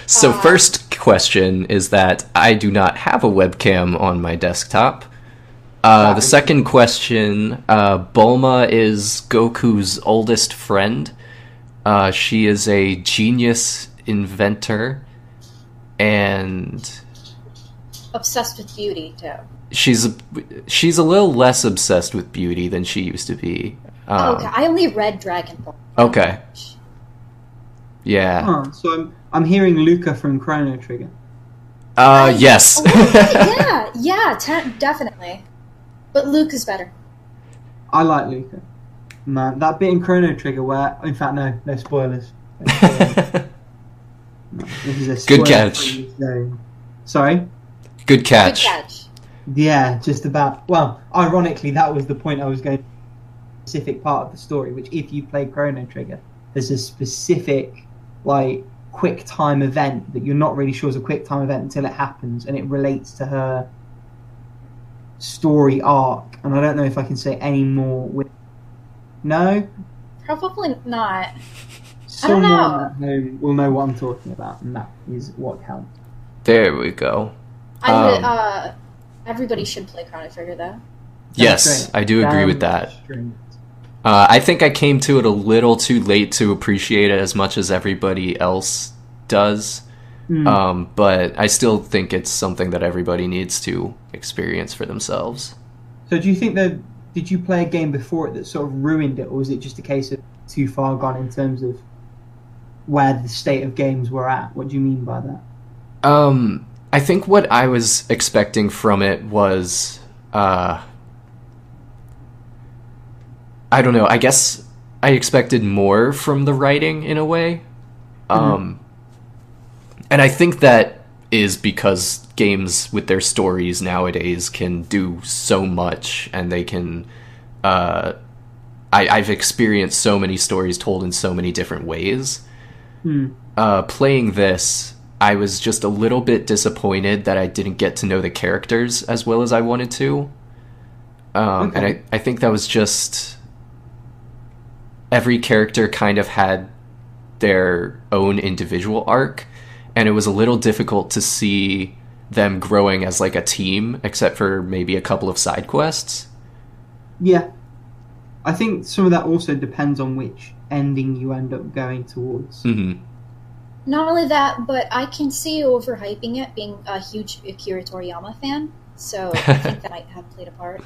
So first question is that I do not have a webcam on my desktop. The second question, Bulma is Goku's oldest friend. She is a genius inventor, and obsessed with beauty too. She's a little less obsessed with beauty than she used to be. Okay, I only read Dragon Ball. Okay. Yeah. So I'm hearing Luca from Chrono Trigger. Yes. Definitely. But Luke is better. I like Luca. Man, that bit in Chrono Trigger where... In fact, no spoilers. No, this is a good catch. Sorry? Good catch. Good catch. Yeah, just about... Well, ironically, that was the point I was going to... Specific part of the story, which if you play Chrono Trigger, there's a specific, like, quick time event that you're not really sure is a quick time event until it happens, and it relates to her story arc. And I don't know if I can say any more with... No? Probably not. Someone at home will know what I'm talking about, and that is what counts. There we go. Everybody should play Chrono Trigger, though. Yes, I do agree with that. I think I came to it a little too late to appreciate it as much as everybody else does. But I still think it's something that everybody needs to experience for themselves. So do you think that... Did you play a game before it that sort of ruined it, or was it just a case of too far gone in terms of where the state of games were at? What do you mean by that? I think what I was expecting from it was... I don't know, I guess I expected more from the writing in a way. And I think that is because games with their stories nowadays can do so much, and they can... I've experienced so many stories told in so many different ways. Playing this, I was just a little bit disappointed that I didn't get to know the characters as well as I wanted to. And I think that was just... Every character kind of had their own individual arc, and it was a little difficult to see them growing as like a team, except for maybe a couple of side quests. Yeah. I think some of that also depends on which ending you end up going towards. Mm-hmm. Not only that, but I can see you overhyping it, being a huge Akira Toriyama fan, so I think that might have played a part.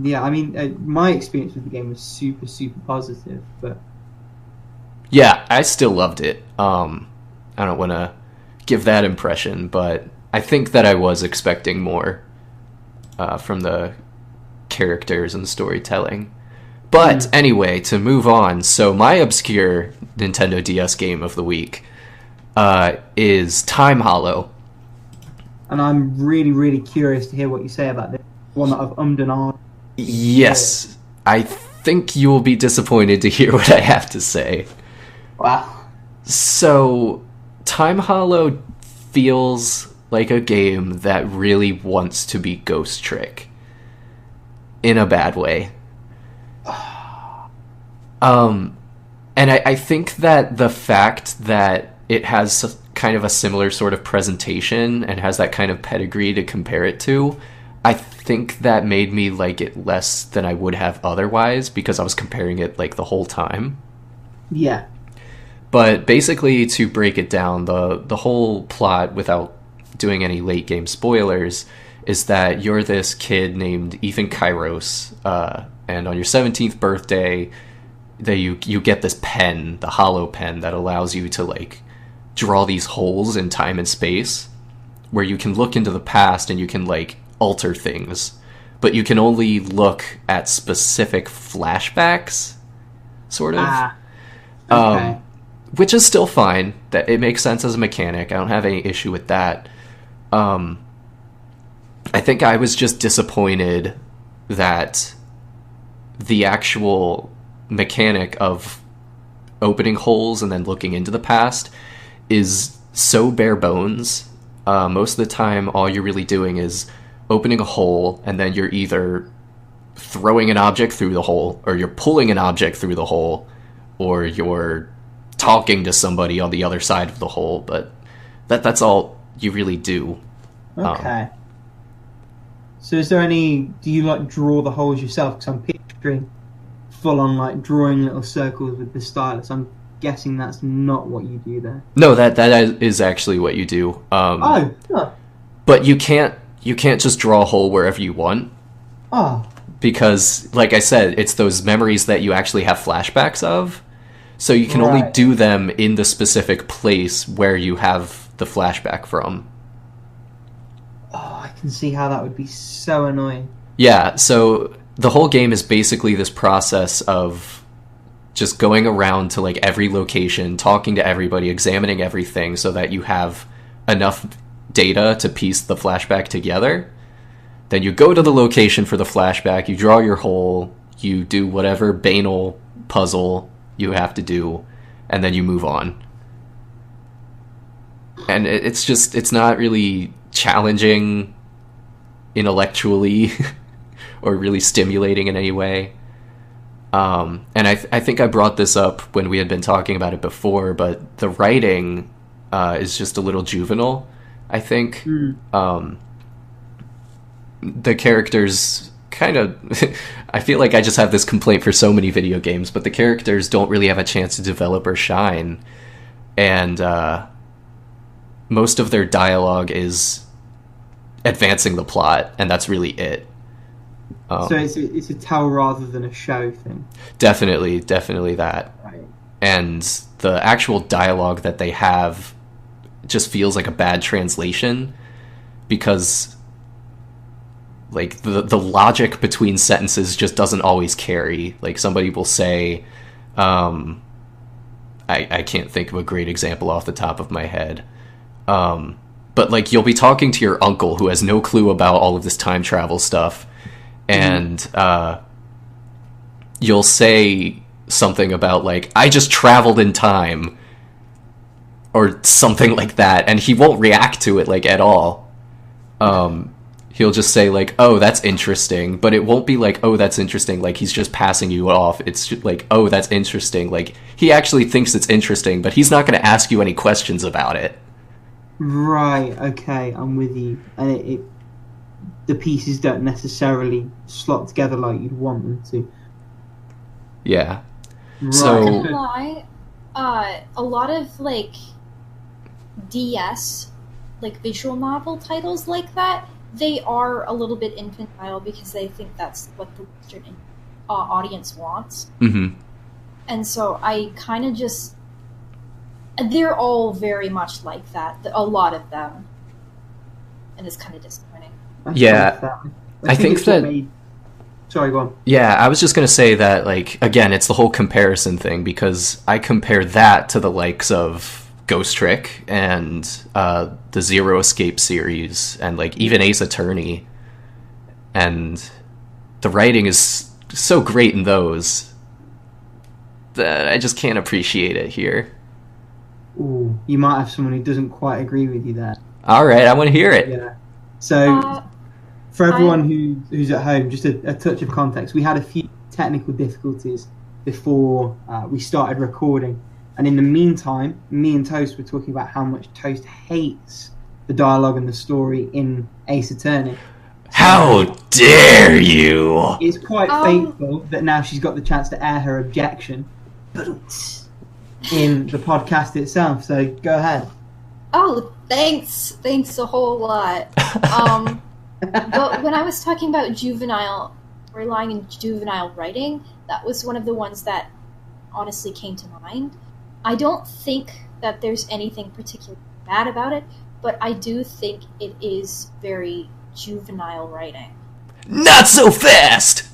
Yeah, I mean, my experience with the game was super, super positive, but... Yeah, I still loved it. I don't want to give that impression, but I think that I was expecting more from the characters and storytelling. But anyway, to move on, so my obscure Nintendo DS game of the week is Time Hollow. And I'm really, really curious to hear what you say about this. One that I've ummed and ahed. Yes, I think you will be disappointed to hear what I have to say. Wow. So, Time Hollow feels like a game that really wants to be Ghost Trick. In a bad way. And I think that the fact that it has kind of a similar sort of presentation and has that kind of pedigree to compare it to, I think that made me like it less than I would have otherwise, because I was comparing it like the whole time. Yeah. But basically, to break it down, the whole plot, without doing any late game spoilers, is that you're this kid named Ethan Kairos, and on your 17th birthday, you get this pen, the hollow pen, that allows you to like draw these holes in time and space, where you can look into the past and you can like alter things, but you can only look at specific flashbacks, sort of. Okay. Which is still fine. That it makes sense as a mechanic. I don't have any issue with that. I think I was just disappointed that the actual mechanic of opening holes and then looking into the past is so bare bones. Most of the time, all you're really doing is opening a hole, and then you're either throwing an object through the hole, or you're pulling an object through the hole, or you're talking to somebody on the other side of the hole. But that's all you really do. Okay. So is there any... Do you, like, draw the holes yourself? Because I'm picturing full-on, like, drawing little circles with the stylus. I'm guessing that's not what you do there. No, that is actually what you do. Oh. But you can't just draw a hole wherever you want. Oh. Because, like I said, it's those memories that you actually have flashbacks of. So you can only do them in the specific place where you have the flashback from. Oh, I can see how that would be so annoying. Yeah, so the whole game is basically this process of just going around to like every location, talking to everybody, examining everything so that you have enough data to piece the flashback together. Then you go to the location for the flashback, you draw your hole, you do whatever banal puzzle you have to do, and then you move on. And it's not really challenging intellectually or really stimulating in any way. And I think I brought this up when we had been talking about it before, but the writing is just a little juvenile, I think. The characters kind of... I feel like I just have this complaint for so many video games, but the characters don't really have a chance to develop or shine. And most of their dialogue is advancing the plot, and that's really it. So it's a tell rather than a show thing. Definitely that. Right. And the actual dialogue that they have just feels like a bad translation, because like the logic between sentences just doesn't always carry. Like somebody will say, I can't think of a great example off the top of my head. But like you'll be talking to your uncle who has no clue about all of this time travel stuff, and you'll say something about like, I just traveled in time, or something like that, and he won't react to it like at all. He'll just say like, oh, that's interesting, but it won't be like, oh, that's interesting, like he's just passing you off. It's just like, oh, that's interesting, like he actually thinks it's interesting, but he's not going to ask you any questions about it. Right, okay, I'm with you. And the pieces don't necessarily slot together like you'd want them to. Yeah. Right. So, I can't lie, a lot of, like, DS, like, visual novel titles like that, they are a little bit infantile because they think that's what the Western audience wants. mm-hmm. And so I kind of just... They're all very much like that, a lot of them. And it's kind of disappointing. Yeah, I think that... Sorry, go on. Yeah, I was just going to say that, like, again, it's the whole comparison thing, because I compare that to the likes of Ghost Trick and the Zero Escape series and, like, even Ace Attorney. And the writing is so great in those that I just can't appreciate it here. Ooh, you might have someone who doesn't quite agree with you there. All right, I want to hear it. Yeah. So, for everyone who's at home, just a touch of context. We had a few technical difficulties before we started recording. And in the meantime, me and Toast were talking about how much Toast hates the dialogue and the story in Ace Attorney. How dare you! It's quite fateful that now she's got the chance to air her objection in the podcast itself. So go ahead. Oh, thanks. Thanks a whole lot. But when I was talking about relying on juvenile writing, that was one of the ones that honestly came to mind. I don't think that there's anything particularly bad about it, but I do think it is very juvenile writing. Not so fast!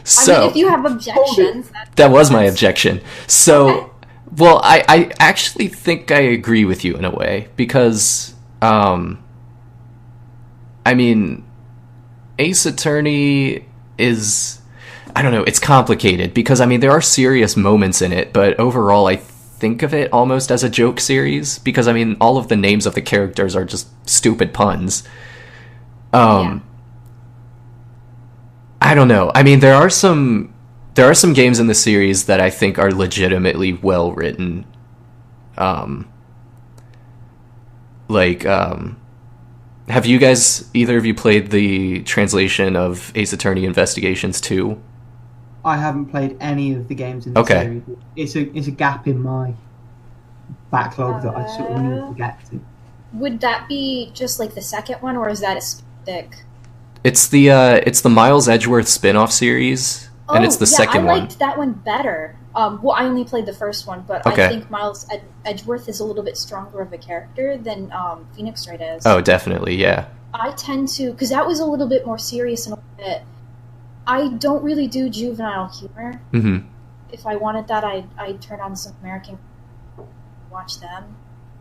So, I mean, if you have objections... That was my objection. So, okay. Well, I actually think I agree with you in a way, because... I mean, Ace Attorney is, I don't know, it's complicated because, I mean, there are serious moments in it, but overall I think of it almost as a joke series because, I mean, all of the names of the characters are just stupid puns. Yeah. I don't know. I mean, there are some games in the series that I think are legitimately well written. Have you guys, either of you, played the translation of Ace Attorney Investigations 2? I haven't played any of the games in the series. It's a gap in my backlog that I sort of need to get to. Would that be just like the second one, or is that a specific? It's the Miles Edgeworth spin-off series, and it's the second one. I liked that one better. Well, I only played the first one, but I think Miles Edgeworth is a little bit stronger of a character than Phoenix Wright is. Oh, definitely, yeah. I tend to, because that was a little bit more serious and a little bit. I don't really do juvenile humor. Mm-hmm. If I wanted that, I'd turn on some American, watch them.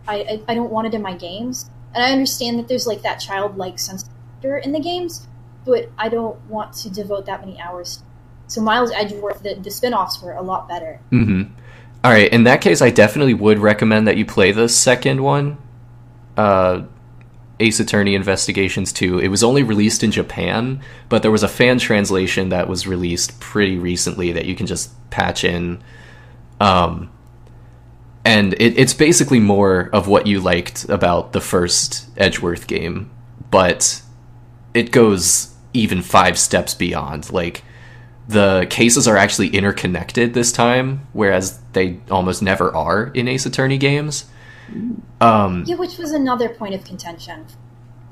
I don't want it in my games, and I understand that there's like that childlike sense in the games, but I don't want to devote that many hours. So Miles Edgeworth, the spin-offs were a lot better. Mm-hmm. All right, in that case, I definitely would recommend that you play the second one, Ace Attorney Investigations 2. It was only released in Japan, but there was a fan translation that was released pretty recently that you can just patch in. And it's basically more of what you liked about the first Edgeworth game, but it goes even 5 steps beyond. Like, the cases are actually interconnected this time, whereas they almost never are in Ace Attorney games. Yeah, which was another point of contention.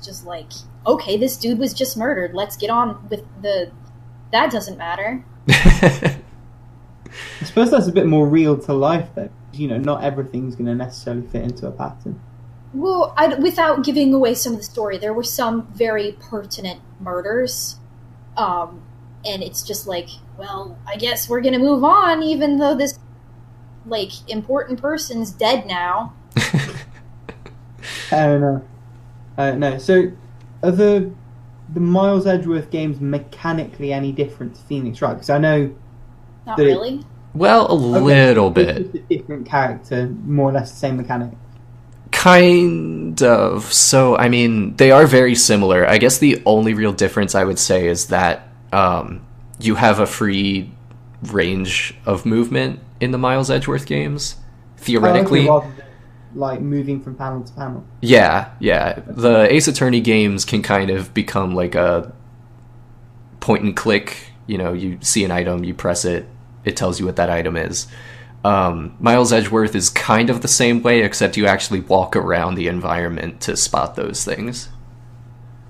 Just like, okay, this dude was just murdered. Let's get on with that doesn't matter. I suppose that's a bit more real to life, though. You know, not everything's going to necessarily fit into a pattern. Well, without giving away some of the story, there were some very pertinent murders. And it's just like, well, I guess we're gonna move on, even though this, like, important person's dead now. I don't know. So, are the Miles Edgeworth games mechanically any different to Phoenix Wright? Because I know... Not really. Well, a little bit. It's just a different character, more or less the same mechanic. Kind of. So, I mean, they are very similar. I guess the only real difference I would say is that you have a free range of movement in the Miles Edgeworth games. Theoretically, rather than, like, moving from panel to panel. Yeah. The Ace Attorney games can kind of become like a point and click. You know, you see an item, you press it, it tells you what that item is. Miles Edgeworth is kind of the same way, except you actually walk around the environment to spot those things.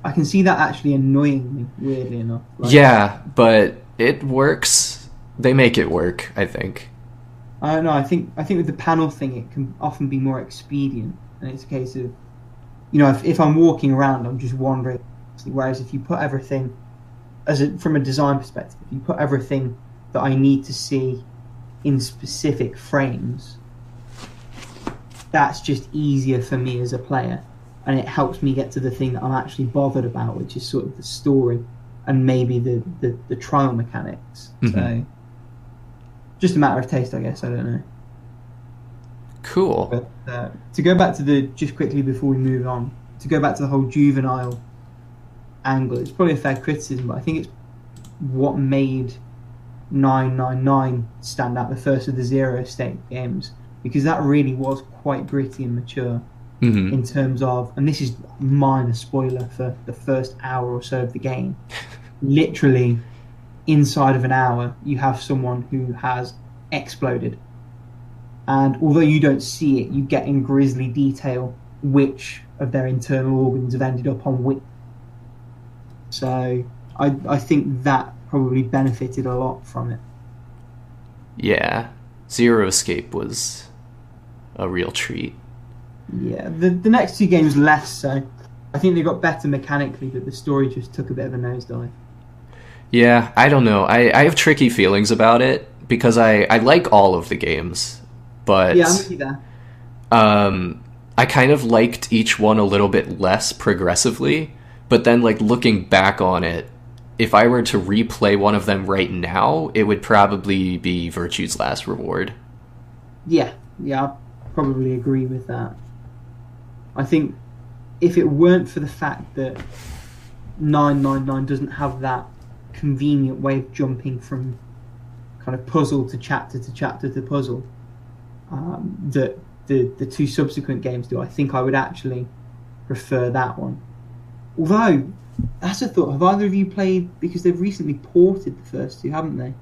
I can see that actually annoying me, weirdly enough. Like, yeah, but it works. They make it work, I think. I don't know. I think with the panel thing, it can often be more expedient, and it's a case of, you know, if I'm walking around, I'm just wandering. Whereas if you put everything, from a design perspective, if you put everything that I need to see in specific frames, that's just easier for me as a player, and it helps me get to the thing that I'm actually bothered about, which is sort of the story and maybe the trial mechanics. Mm-hmm. So just a matter of taste, I guess. I don't know. Cool. But to go back to just quickly before we move on, to go back to the whole juvenile angle, it's probably a fair criticism, but I think it's what made 999 stand out, the first of the Zero Estate games, because that really was quite gritty and mature in terms of, and this is minor spoiler for the first hour or so of the game, literally inside of an hour you have someone who has exploded, and although you don't see it, you get in grisly detail which of their internal organs have ended up on which. So I think that probably benefited a lot from it. Yeah, Zero Escape was a real treat. Yeah, the next two games less so. I think they got better mechanically, but the story just took a bit of a nosedive. Yeah, I don't know. I have tricky feelings about it, because I like all of the games, but yeah, I'm with you there. I kind of liked each one a little bit less progressively, but then, like, looking back on it, if I were to replay one of them right now, it would probably be Virtue's Last Reward. Yeah, I probably agree with that. I think if it weren't for the fact that 999 doesn't have that convenient way of jumping from kind of puzzle to chapter to chapter to puzzle that the two subsequent games do, I think I would actually prefer that one. Although, that's a thought, have either of you played, because they've recently ported the first two, haven't they?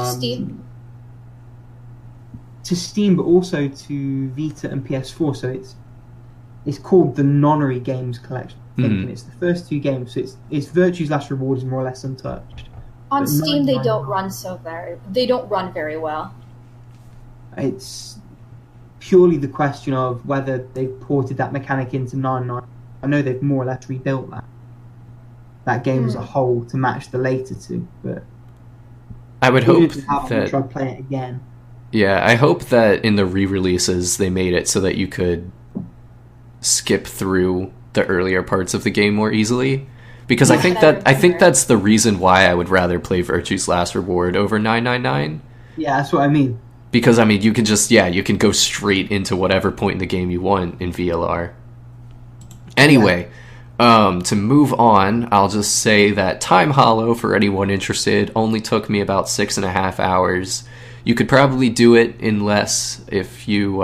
Steam. To Steam, but also to Vita and PS4, so it's called the Nonary Games Collection, I think, and it's the first two games, so it's Virtue's Last Reward is more or less untouched. On Steam, they don't run very well. It's purely the question of whether they've ported that mechanic into 9.9. I know they've more or less rebuilt that game as a whole to match the later two, but I would hope that try playing it again. Yeah, I hope that in the re-releases they made it so that you could skip through the earlier parts of the game more easily, because I think that's the reason why I would rather play Virtue's Last Reward over 999. Yeah, that's what I mean. Because I mean, you can just you can go straight into whatever point in the game you want in VLR. Anyway, to move on, I'll just say that Time Hollow, for anyone interested, only took me about 6.5 hours. You could probably do it in less if you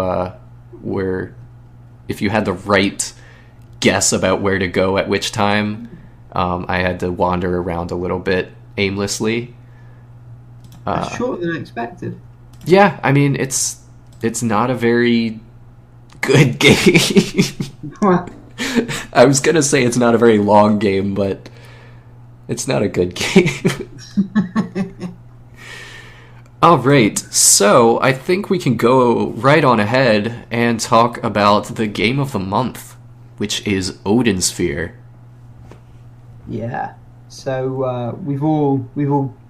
if you had the right guess about where to go at which time. I had to wander around a little bit aimlessly. That's shorter than expected. Yeah, I mean, it's not a very good game. I was gonna say it's not a very long game, but it's not a good game. Alright, so I think we can go right on ahead and talk about the game of the month, which is Odin Sphere. Yeah. So we've all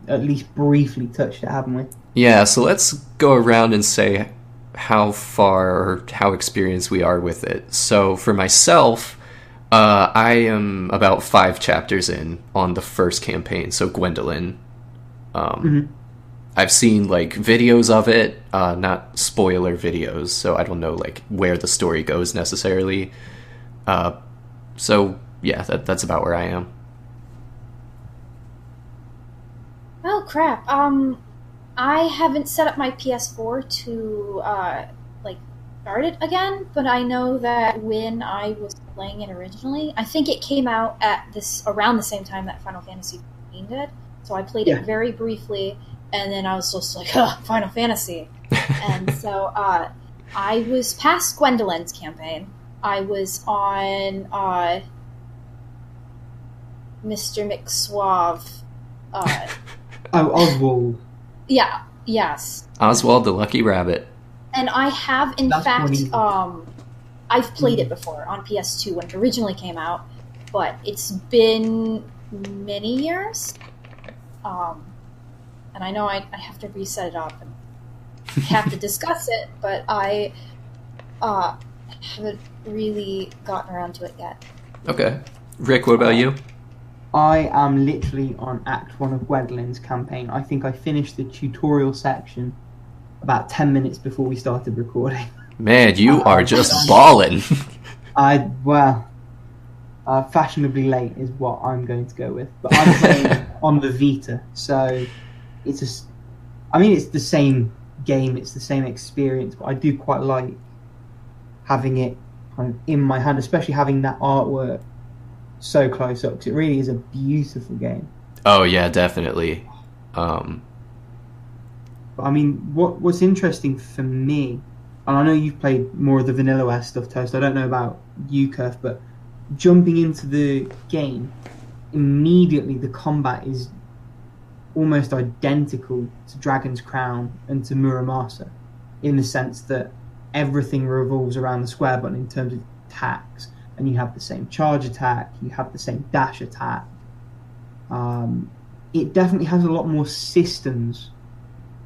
at least briefly touched it, haven't we? Yeah, so let's go around and say how far or how experienced we are with it. So for myself, I am about 5 chapters in on the first campaign, so Gwendolyn. I've seen like videos of it, not spoiler videos, so I don't know like where the story goes necessarily. So yeah, that's about where I am. Oh crap. I haven't set up my PS4 to start it again, but I know that when I was playing it originally, I think it came out at around the same time that Final Fantasy 15 did. So I played it very briefly, and then I was just like, Final Fantasy. And so I was past Gwendolyn's campaign. I was on Mr. McSuave. Oswald. Yeah, yes. Oswald the Lucky Rabbit. And I have, in fact, I've played it before on PS2 when it originally came out, but it's been many years. And I know I have to reset it up and have to discuss it, but I haven't really gotten around to it yet. Okay. Rick, what about you? I am literally on Act 1 of Gwendolyn's campaign. I think I finished the tutorial section about 10 minutes before we started recording. Man, you are just balling. Fashionably late is what I'm going to go with. But I'm playing on the Vita, so it's the same game, it's the same experience, but I do quite like having it kind of in my hand, especially having that artwork so close up, because it really is a beautiful game. Oh yeah, definitely. But I mean, what's interesting for me, and I know you've played more of the Vanilla West stuff, Toast, I don't know about you, Kerf, but jumping into the game, immediately the combat is almost identical to Dragon's Crown and to Muramasa, in the sense that everything revolves around the square button in terms of attacks, and you have the same charge attack, you have the same dash attack. It definitely has a lot more systems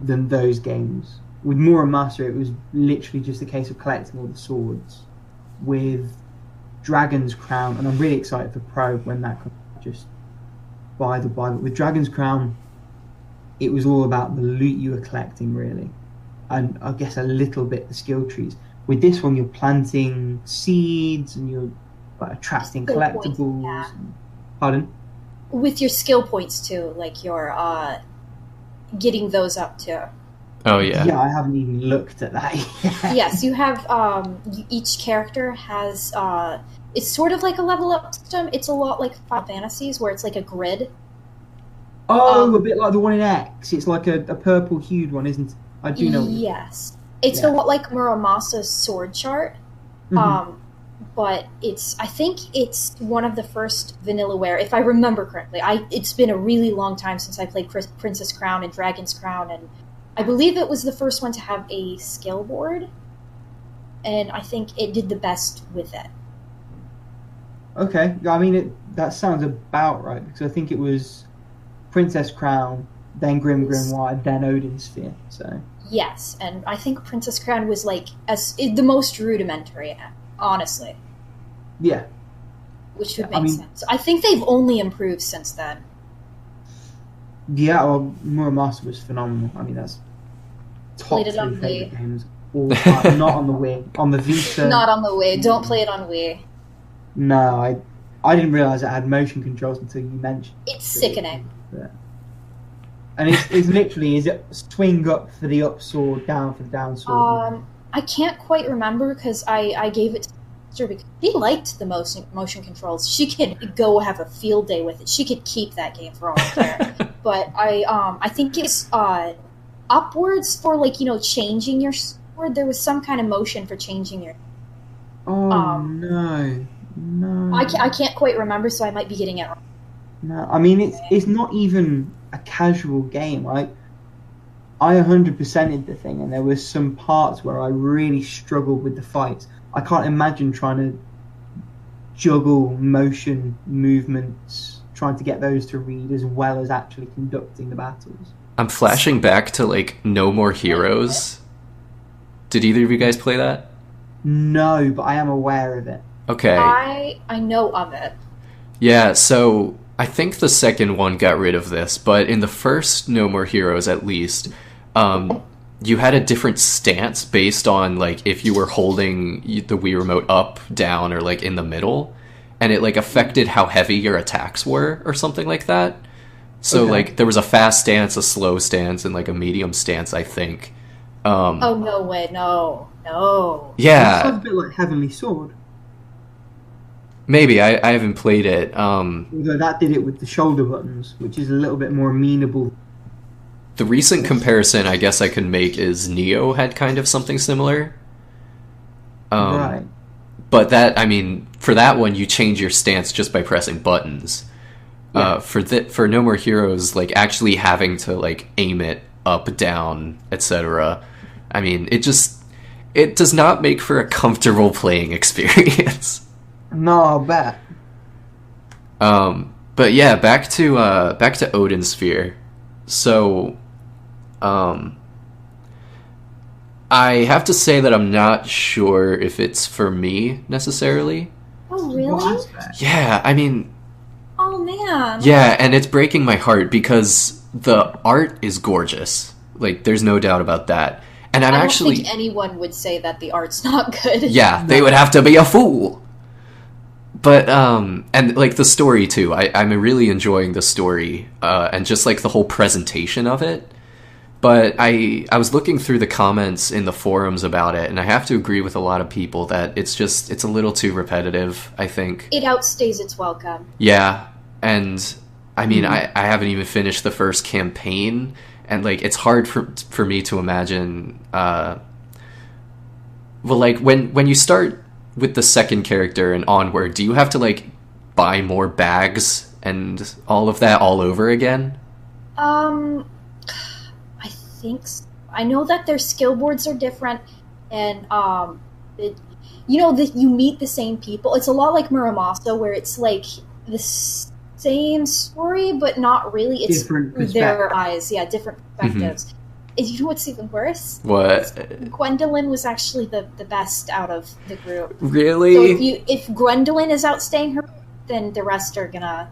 than those games. With Muramasa, it was literally just a case of collecting all the swords. With Dragon's Crown, and I'm really excited for Pro when that comes, just by the by, but with Dragon's Crown, it was all about the loot you were collecting, really, and I guess a little bit the skill trees. With this one, you're planting seeds and you're attracting collectibles. Yeah. Pardon? With your skill points too, like you're getting those up too. Oh yeah. Yeah, I haven't even looked at that yet. Yes, you have. Each character has. It's sort of like a level up system. It's a lot like Final Fantasies, where it's like a grid. Oh, a bit like the one in X. It's like a purple hued one, isn't it? I do know. Yes, it's a lot like Muramasa's sword chart. Mm-hmm. But I think it's one of the first Vanillaware, if I remember correctly. It's been a really long time since I played Princess Crown and Dragon's Crown, and I believe it was the first one to have a skill board, and I think it did the best with it. Okay, I mean, that sounds about right, because I think it was Princess Crown, then Grim Grimoire, then Odin Sphere, so... Yes, and I think Princess Crown was, the most rudimentary, honestly. Yeah. Which would make sense. I think they've only improved since then. Yeah, well, Muramasa was phenomenal. I mean, that's top 3 favorite games. Not on the Wii. On the Vita. Not on the Wii. Don't play it on Wii. No, I didn't realise it had motion controls until you mentioned it. It's sickening. Yeah. And it's literally, is it swing up for the up sword, down for the down sword? I can't quite remember because I gave it to her because she liked the motion controls. She could go have a field day with it. She could keep that game for all I care. But I think it's upwards for changing your sword. There was some kind of motion for changing your. Oh no. I can't quite remember, so I might be getting it wrong. No, I mean it's not even a casual game. I 100%ed the thing, and there was some parts where I really struggled with the fights. I can't imagine trying to juggle motion movements, trying to get those to read as well as actually conducting the battles. I'm flashing back to No More Heroes. Did either of you guys play that? No, but I am aware of it. Okay. I know of it. Yeah, so I think the second one got rid of this, but in the first No More Heroes at least, you had a different stance based on if you were holding the Wii remote up, down, or in the middle, and it affected how heavy your attacks were or something like that. So, Okay. like, there was a fast stance, a slow stance, and, like, a medium stance, I think. Oh, no way, no. It Yeah, sounds a bit like Heavenly Sword, maybe. I haven't played it. although that did it with the shoulder buttons, which is a little bit more amenable. The recent comparison I guess I could make is Neo had kind of something similar. Right. But that, I mean, for that one, you change your stance just by pressing buttons. Yeah. For No More Heroes, like, actually having to, like, aim it up, down, etc. I mean, it does not make for a comfortable playing experience. No, I'll bet. But yeah, back to Odin Sphere. So, I have to say that I'm not sure if it's for me necessarily. Oh, What really? aspect? Yeah, I mean, Oh, man. yeah, and it's breaking my heart because the art is gorgeous. Like, there's no doubt about that. And I'm I don't actually, think anyone would say that the art's not good. yeah, they would have to be a fool. But and like the story too. I'm really enjoying the story and just like the whole presentation of it. But I was looking through the comments in the forums about it, and I have to agree with a lot of people that it's a little too repetitive, I think. It outstays its welcome. Yeah, and I mean, I haven't even finished the first campaign, and like it's hard for me to imagine. Well, like when you start with the second character and onward, do you have to like buy more bags and all of that all over again? I think so. I know that their skill boards are different, and you meet the same people. It's a lot like Muramasa, where it's like the same story, but not really. It's Different through their perspectives. eyes. Yeah, different perspectives. And you know what's even worse? What? Gwendolyn was actually the best out of the group. Really? So if Gwendolyn is outstaying her, then the rest are gonna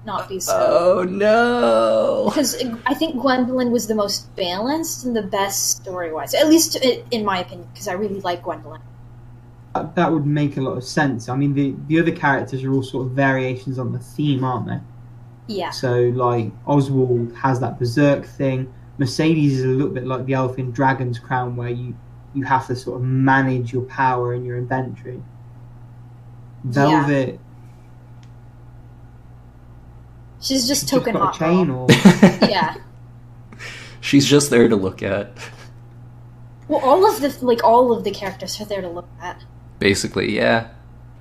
not be so. Oh no! Because I think Gwendolyn was the most balanced and the best story-wise, at least in my opinion, because I really like Gwendolyn. That would make a lot of sense. I mean, the other characters are all sort of variations on the theme, aren't they? Yeah. So, like, Oswald has that berserk thing. Mercedes is a little bit like the elf in Dragon's Crown, where you have to sort of manage your power in your inventory. Velvet, She's just she's token got hot a chain, girl. or Yeah. She's just there to look at. Well, all of the characters are there to look at. Basically, yeah.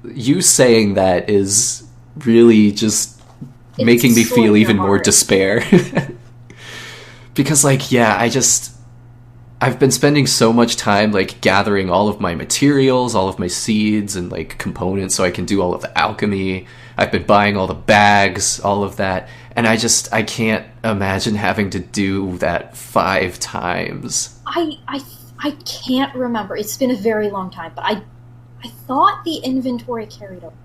You saying that is really just It's making me destroying feel your even more heart. despair. Because, like, yeah, I've been spending so much time, like, gathering all of my materials, all of my seeds and, like, components so I can do all of the alchemy. I've been buying all the bags, all of that. And I can't imagine having to do that 5 times. I can't remember. It's been a very long time, but I thought the inventory carried over.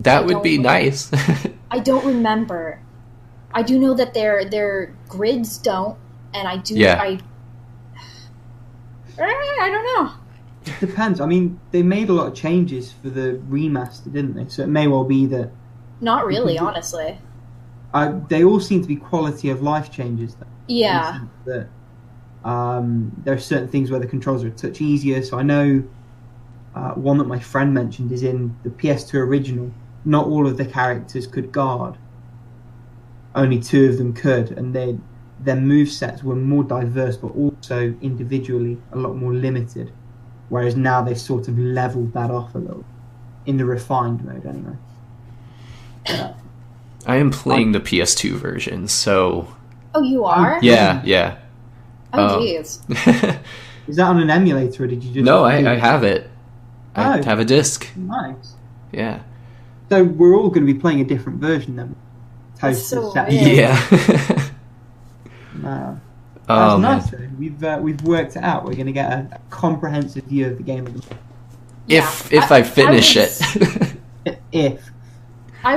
That would don't be know. nice. I don't remember. I do know that their grids don't, and I do. Yeah. I don't know. it depends. I mean, they made a lot of changes for the remaster, didn't they? So it may well be that Not really, Mhm. honestly. they all seem to be quality of life changes. Though, Yeah. in the sense that there are certain things where the controls are a touch easier. So I know one that my friend mentioned is in the PS2 original. Not all of the characters could guard. Only 2 of them could, and their movesets were more diverse, but also individually a lot more limited. Whereas now they've sort of leveled that off a little, in the refined mode anyway. I am playing the PS2 version, so Oh, you are? yeah. Oh, jeez. Is that on an emulator, or did you just... No, do I it? have it. I Oh. have a disc. Nice. Yeah. So we're all going to be playing a different version then. That's Toast so is set. weird. Yeah. No. Oh, That's man. nice though. We've worked it out. We're going to get a comprehensive view of the game. If Yeah. I finish would it. If I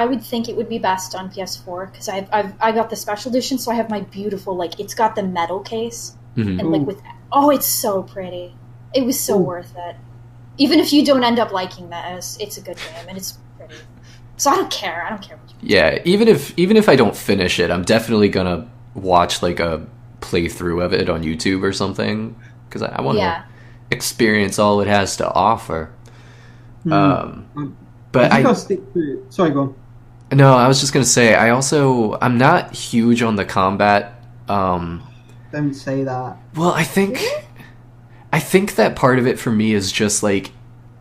would think it would be best on PS4 because I got the special edition, so I have my beautiful it's got the metal case Mhm. and it's so pretty. It was so Ooh. worth it. Even if you don't end up liking that, it's a good game and it's pretty. So I don't care. I don't care what you Yeah, even if I don't finish it, I'm definitely gonna watch like a playthrough of it on YouTube or something, because I want to experience all it has to offer. But I'll stick to it. Sorry, go on. No, I was just gonna say I'm not huge on the combat. Don't say that. Well, I think that part of it for me is just like,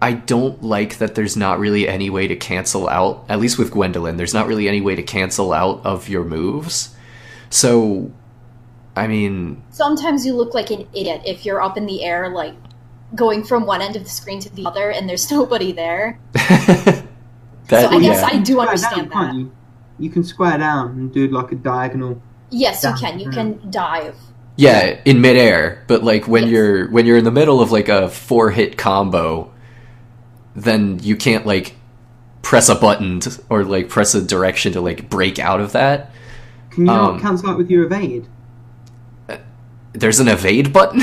I don't like that there's not really any way to cancel out, at least with Gwendolyn, there's not really any way to cancel out of your moves. So, I mean... Sometimes you look like an idiot if you're up in the air, like, going from one end of the screen to the other, and there's nobody there. I guess I do understand that. You can square down and do, like, a diagonal... Yes, you can. You can dive. Yeah, in midair, but, like, when you're in the middle of, like, a 4-hit combo... then you can't, like, press a button or, like, press a direction to, like, break out of that. Can you not cancel out with your evade? There's an evade button?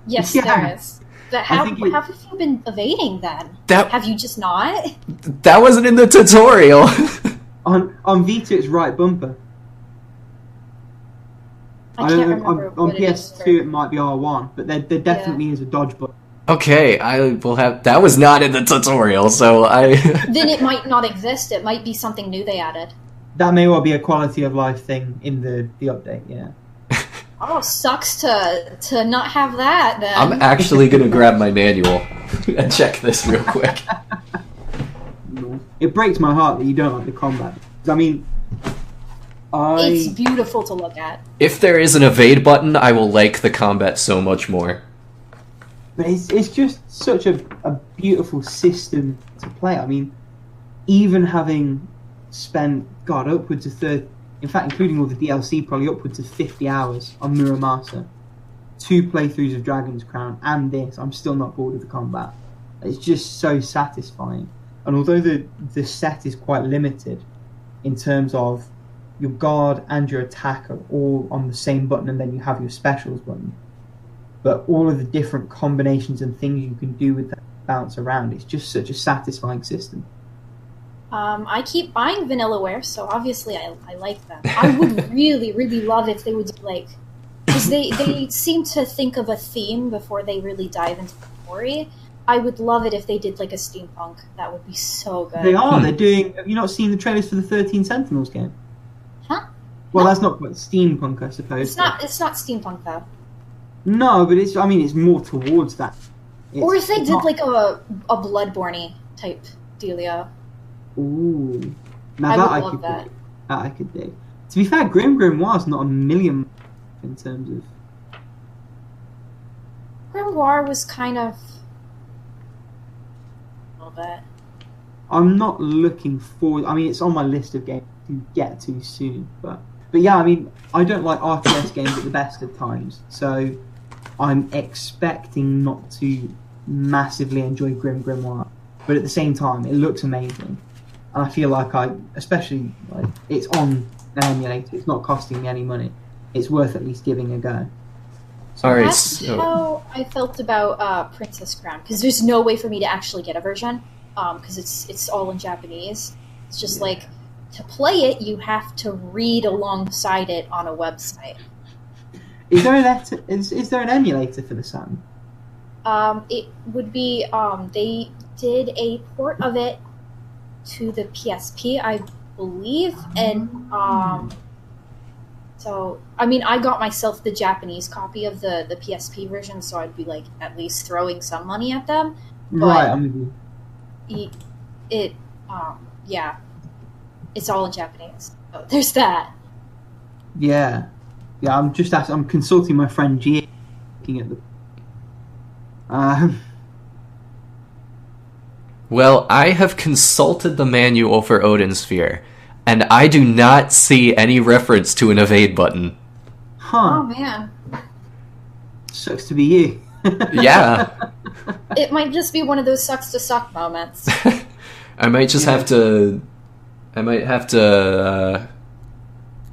Yes, there is. But how have you been evading, then? Have you just not? That wasn't in the tutorial! on Vita, it's right bumper. I can't remember on PS2, it might be R1, but there definitely is a dodge button. Okay, I will have... That was not in the tutorial, so I... Then it might not exist. It might be something new they added. That may well be a quality of life thing in the update, yeah. Oh, sucks to not have that, then. I'm actually going to grab my manual and check this real quick. It breaks my heart that you don't like the combat. I mean... It's beautiful to look at. If there is an evade button, I will like the combat so much more. But it's just such a beautiful system to play. I mean, even having spent, upwards of 30, in fact, including all the DLC, probably upwards of 50 hours on Muramasa, 2 playthroughs of Dragon's Crown, and this, I'm still not bored of the combat. It's just so satisfying. And although the set is quite limited in terms of your guard and your attack are all on the same button, and then you have your specials button, but all of the different combinations and things you can do with that bounce around, it's just such a satisfying system. I keep buying Vanillaware, so obviously I like them. I would really, really love if they would, like... Because they seem to think of a theme before they really dive into the story. I would love it if they did, like, a steampunk. That would be so good. They are. They're doing... Have you not seen the trailers for the 13 Sentinels game? Huh? Well, that's not quite steampunk, I suppose. It's not steampunk, though. No, but it's more towards that. Or if they did, like, a Bloodborne type dealio. Ooh. Now I would love that. That I could do. To be fair, Grim Grimoire's not a million in terms of... Grimoire was kind of... a little bit. I'm not looking forward... I mean, it's on my list of games to get to soon, but yeah, I mean, I don't like RTS games at the best of times, so I'm expecting not to massively enjoy Grim Grimoire, but at the same time, it looks amazing. And I feel like especially, like, it's on an emulator, it's not costing me any money. It's worth at least giving a go. So all right, that's how I felt about Princess Crown, because there's no way for me to actually get a version, because it's all in Japanese. It's just like, to play it, you have to read alongside it on a website. Is there an emulator for the Saturn? It would be, they did a port of it to the PSP, I believe, and so I mean, I got myself the Japanese copy of the PSP version, so I'd be like at least throwing some money at them. But right, I'm with you. Yeah, it's all in Japanese. So there's that. Yeah, I'm consulting my friend G, looking at the. Well, I have consulted the manual for Odin Sphere, and I do not see any reference to an evade button. Huh. Oh, man. Sucks to be you. Yeah. It might just be one of those sucks to suck moments. I might just have to... I might have to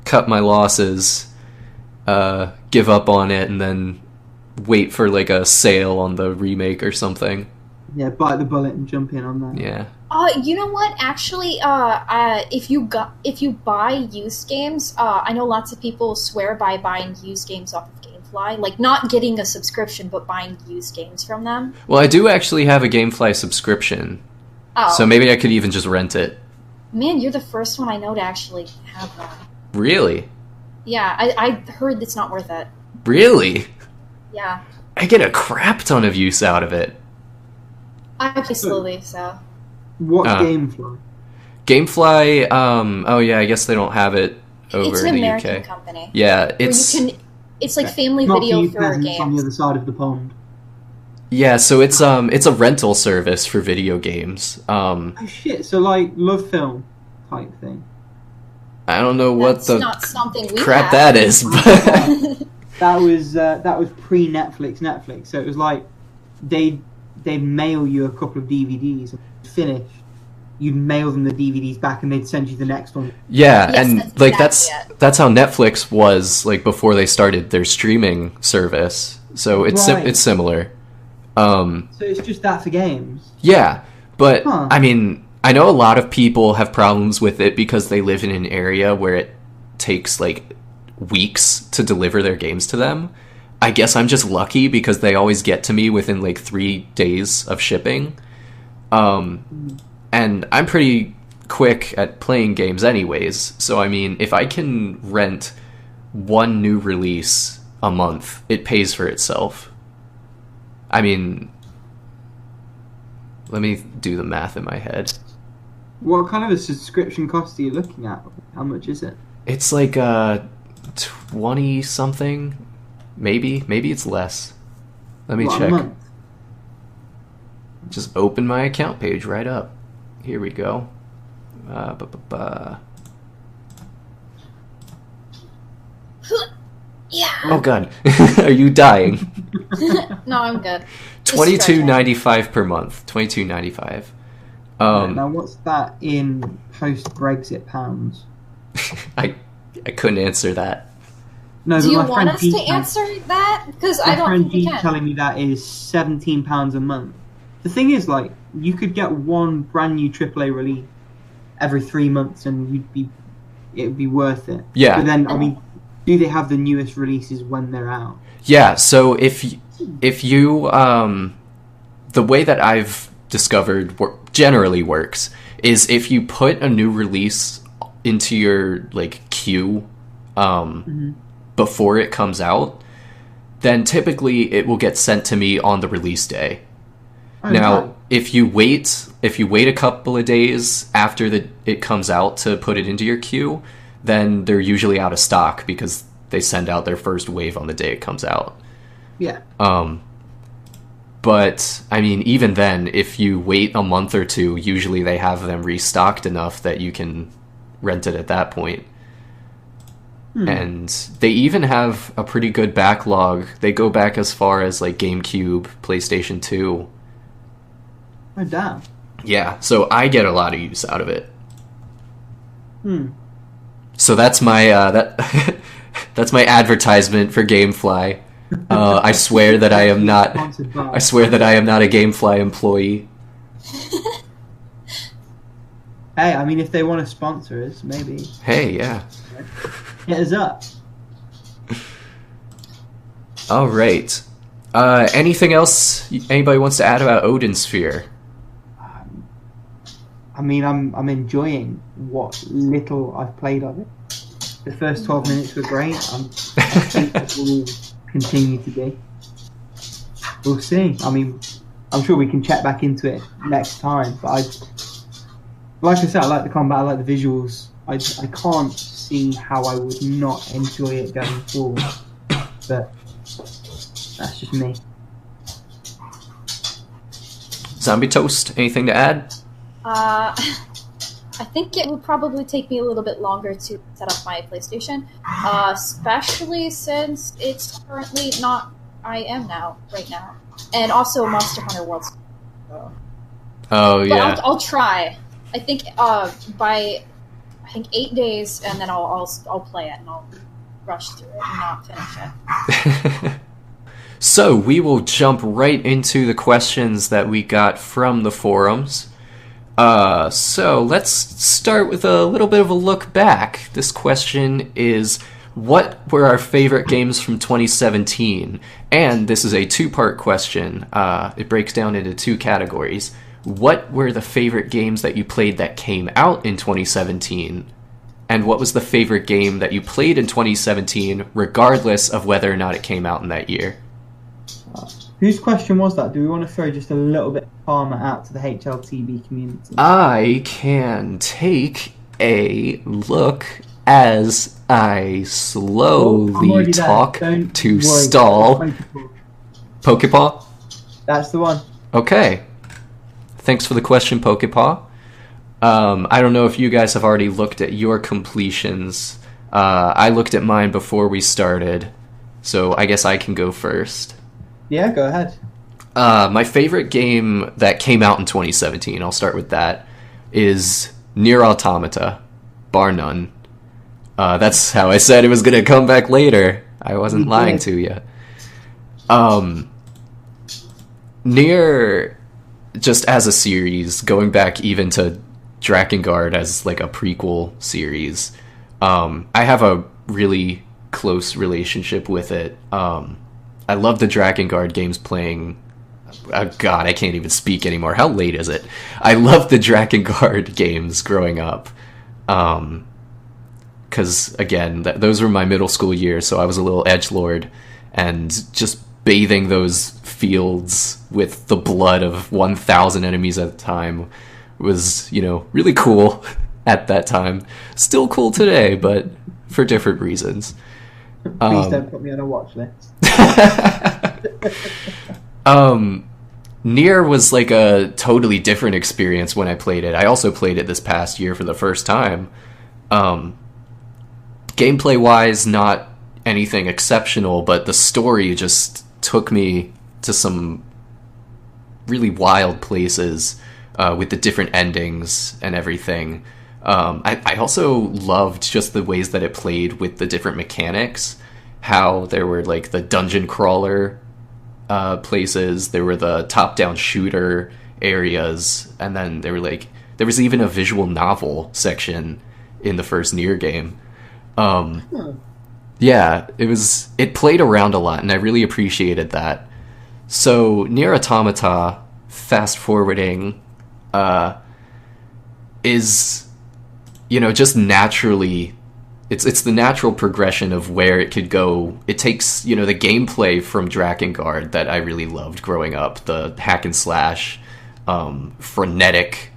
cut my losses, give up on it, and then wait for, like, a sale on the remake or something. Yeah, bite the bullet and jump in on that. Yeah. You know what? Actually, if you buy used games, I know lots of people swear by buying used games off of GameFly, like not getting a subscription, but buying used games from them. Well, I do actually have a GameFly subscription, so maybe I could even just rent it. Man, you're the first one I know to actually have one. Really? Yeah, I heard it's not worth it. Really? Yeah. I get a crap ton of use out of it. I play slowly, so. What's GameFly? GameFly, oh yeah, I guess they don't have it over it's an in the American UK. company. Yeah, it's like family Not video you for peasants games. on the other side of the pond. Yeah, so it's a rental service for video games. Oh shit! So like Love Film type thing. I don't know what That's the not something we crap have. that is, but That was pre-Netflix. So it was like they'd mail you a couple of DVDs and finish. You'd mail them the DVDs back, and they'd send you the next one. yeah, Yes, and that's like exactly that's how Netflix was like before they started their streaming service. So it's Right. it's similar. So it's just that for games. Yeah, but Huh. I mean, I know a lot of people have problems with it because they live in an area where it takes like weeks to deliver their games to them. I guess I'm just lucky because they always get to me within like 3 days of shipping. And I'm pretty quick at playing games anyways. So I mean, if I can rent one new release a month, it pays for itself. I mean, let me do the math in my head. What kind of a subscription cost are you looking at? How much is it? It's like 20 something, maybe it's less. Let me What, a check. month? Just open my account page right up. Here we go. Yeah. Oh god, are you dying? No, I'm good. $22.95 per month. $22.95. Now what's that in post-Brexit pounds? I couldn't answer that. No, Do but you my want friend us to Dee's answer that? Because I My don't friend think we Dee's can. telling me that is £17 a month. The thing is, like, you could get one brand new AAA release every 3 months, and it'd be worth it. Yeah. But then, I mean, do they have the newest releases when they're out? Yeah, so if you the way that I've discovered generally works is if you put a new release into your like queue before it comes out, then typically it will get sent to me on the release day. Okay. Now, if you wait a couple of days after it comes out to put it into your queue, then they're usually out of stock because they send out their first wave on the day it comes out. Yeah. But, I mean, even then, if you wait a month or two, usually they have them restocked enough that you can rent it at that point. And they even have a pretty good backlog. They go back as far as, like, GameCube, PlayStation 2. Oh, damn. Yeah, so I get a lot of use out of it. So that's my, that's my advertisement for GameFly. I swear that I am not. Sponsored by. I swear that I am not a GameFly employee. Hey, I mean, if they want to sponsor us, maybe. Hey, yeah. Hit us up. All right. Anything else anybody wants to add about Odin Sphere? I mean, I'm enjoying what little I've played of it. The first 12 minutes were great. I think it will continue to be. We'll see. I mean, I'm sure we can check back into it next time. But like I said, I like the combat, I like the visuals. I can't see how I would not enjoy it going forward. But that's just me. ZombieToast, anything to add? I think it would probably take me a little bit longer to set up my PlayStation, especially since it's currently not. I am now, right now, and also Monster Hunter World. Oh yeah. But I'll try. I think by 8 days, and then I'll play it and I'll rush through it and not finish it. So we will jump right into the questions that we got from the forums. So let's start with a little bit of a look back. This question is, what were our favorite games from 2017? And this is a two-part question. It breaks down into two categories. What were the favorite games that you played that came out in 2017? And what was the favorite game that you played in 2017, regardless of whether or not it came out in that year? Whose question was that? Do we want to throw just a little bit of karma out to the HLTB community? I can take a look as I slowly talk to stall. Pokepaw? That's the one. Okay. Thanks for the question, Pokepaw. I don't know if you guys have already looked at your completions. I looked at mine before we started, so I guess I can go first. Yeah, go ahead. My favorite game that came out in 2017, I'll start with that, is Nier Automata, bar none. That's how I said it was going to come back later. I wasn't lying to you. Nier, just as a series, going back even to Drakengard as like a prequel series, I have a really close relationship with it. I love the Drakengard games playing... God, I can't even speak anymore. How late is it? I love the Drakengard games growing up. Because, again, those were my middle school years, so I was a little edgelord. And just bathing those fields with the blood of 1,000 enemies at a time was, really cool at that time. Still cool today, but for different reasons. Please don't put me on a watch list. Nier was like a totally different experience when I played it. I also played it this past year for the first time. Gameplay wise, not anything exceptional, but the story just took me to some really wild places with the different endings and everything. I also loved just the ways that it played with the different mechanics. How there were like the dungeon crawler places, there were the top-down shooter areas, and then there was even a visual novel section in the first Nier game. Yeah, it played around a lot, and I really appreciated that. So Nier Automata, fast forwarding, is just naturally. It's the natural progression of where it could go. It takes, the gameplay from Drakengard that I really loved growing up, the hack and slash, frenetic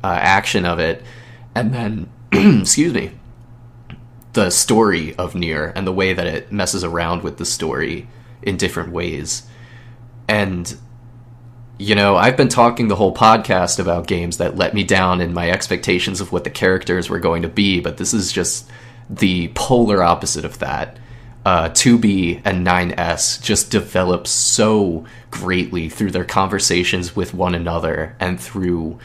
action of it, and then, excuse me, the story of Nier and the way that it messes around with the story in different ways. And, I've been talking the whole podcast about games that let me down in my expectations of what the characters were going to be, but this is just the polar opposite of that. 2B and 9S just develop so greatly through their conversations with one another and through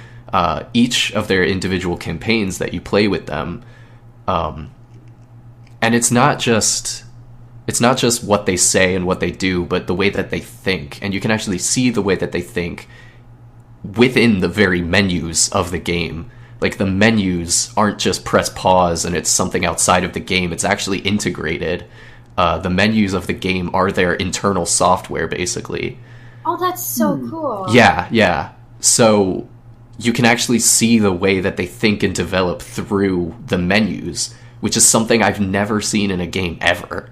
each of their individual campaigns that you play with them. And it's not just what they say and what they do, but the way that they think. And you can actually see the way that they think within the very menus of the game. Like, the menus aren't just press pause and it's something outside of the game. It's actually integrated. The menus of the game are their internal software, basically. Oh, that's so cool. Yeah. So you can actually see the way that they think and develop through the menus, which is something I've never seen in a game ever.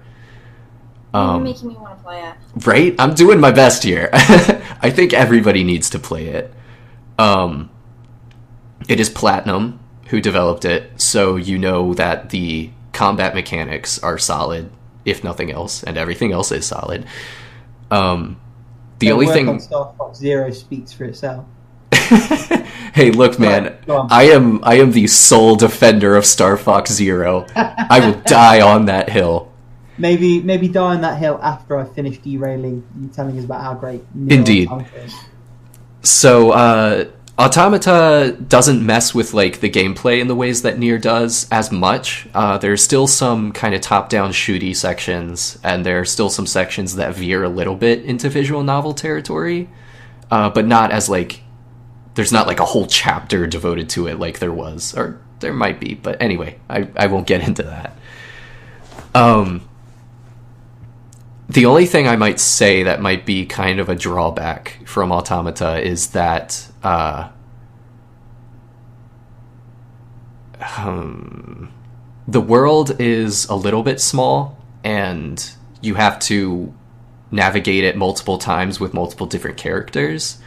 You're making me want to play it. Right? I'm doing my best here. I think everybody needs to play it. It is Platinum who developed it, so you know that the combat mechanics are solid, if nothing else, and everything else is solid. The only thing on Star Fox Zero speaks for itself. Hey, look, man, I am the sole defender of Star Fox Zero. I will die on that hill. Maybe die on that hill after I finish derailing you telling us about how great Indeed. is. So, Automata doesn't mess with, like, the gameplay in the ways that Nier does as much. There's still some kind of top-down shooty sections, and there are still some sections that veer a little bit into visual novel territory, but not as, like, there's not like a whole chapter devoted to it like there was, or there might be, but anyway, I won't get into that. The only thing I might say that might be kind of a drawback from Automata is that the world is a little bit small, and you have to navigate it multiple times with multiple different characters.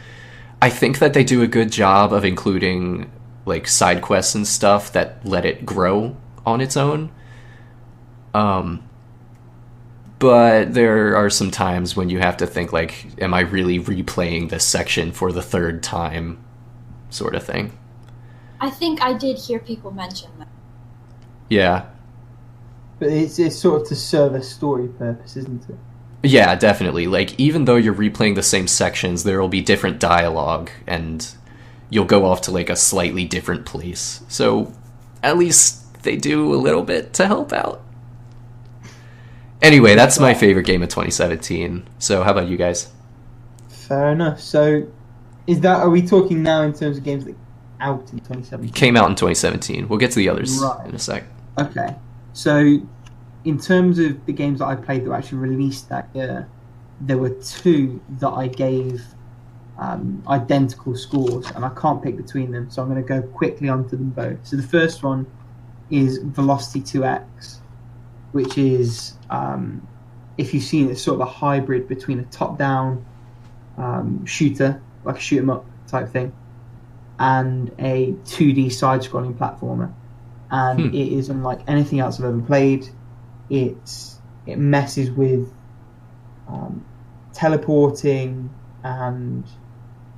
I think that they do a good job of including like side quests and stuff that let it grow on its own. But there are some times when you have to think like, am I really replaying this section for the third time, sort of thing. I think I did hear people mention that. Yeah. But it's sort of to serve a story purpose, isn't it? Yeah, definitely. Like, even though you're replaying the same sections, there will be different dialogue, and you'll go off to like a slightly different place. So at least they do a little bit to help out. Anyway, that's my favorite game of 2017. So how about you guys? Fair enough. So are we talking now in terms of games that out in 2017? Came out in 2017. We'll get to the others in a sec. Okay. So in terms of the games that I played that were actually released that year, there were two that I gave identical scores, and I can't pick between them, so I'm going to go quickly onto them both. So the first one is Velocity 2X, which is, if you've seen it, it's sort of a hybrid between a top-down shooter, like a shoot-'em-up type thing, and a 2D side-scrolling platformer. And it is unlike anything else I've ever played. It messes with teleporting and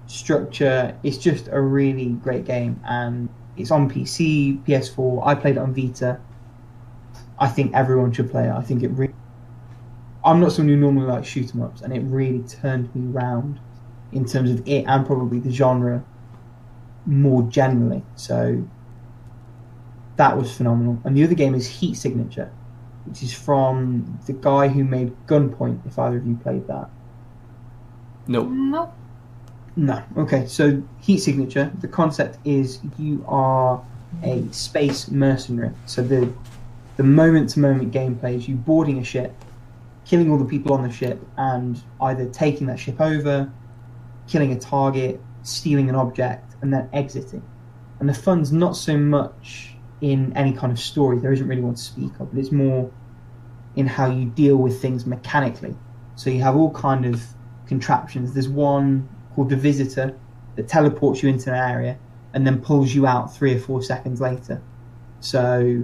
structure. It's just a really great game, and it's on PC, PS4. I played it on Vita. I think everyone should play it. I think I'm not someone who normally likes shoot 'em ups, and it really turned me round in terms of it and probably the genre more generally. So that was phenomenal. And the other game is Heat Signature, which is from the guy who made Gunpoint, if either of you played that. Nope. No. Okay, so Heat Signature, the concept is you are a space mercenary. So the moment-to-moment gameplay is you boarding a ship, killing all the people on the ship, and either taking that ship over, killing a target, stealing an object, and then exiting. And the fun's not so much in any kind of story. There isn't really one to speak of, but it's more in how you deal with things mechanically. So you have all kind of contraptions. There's one called the Visitor that teleports you into an area and then pulls you out 3 or 4 seconds later. So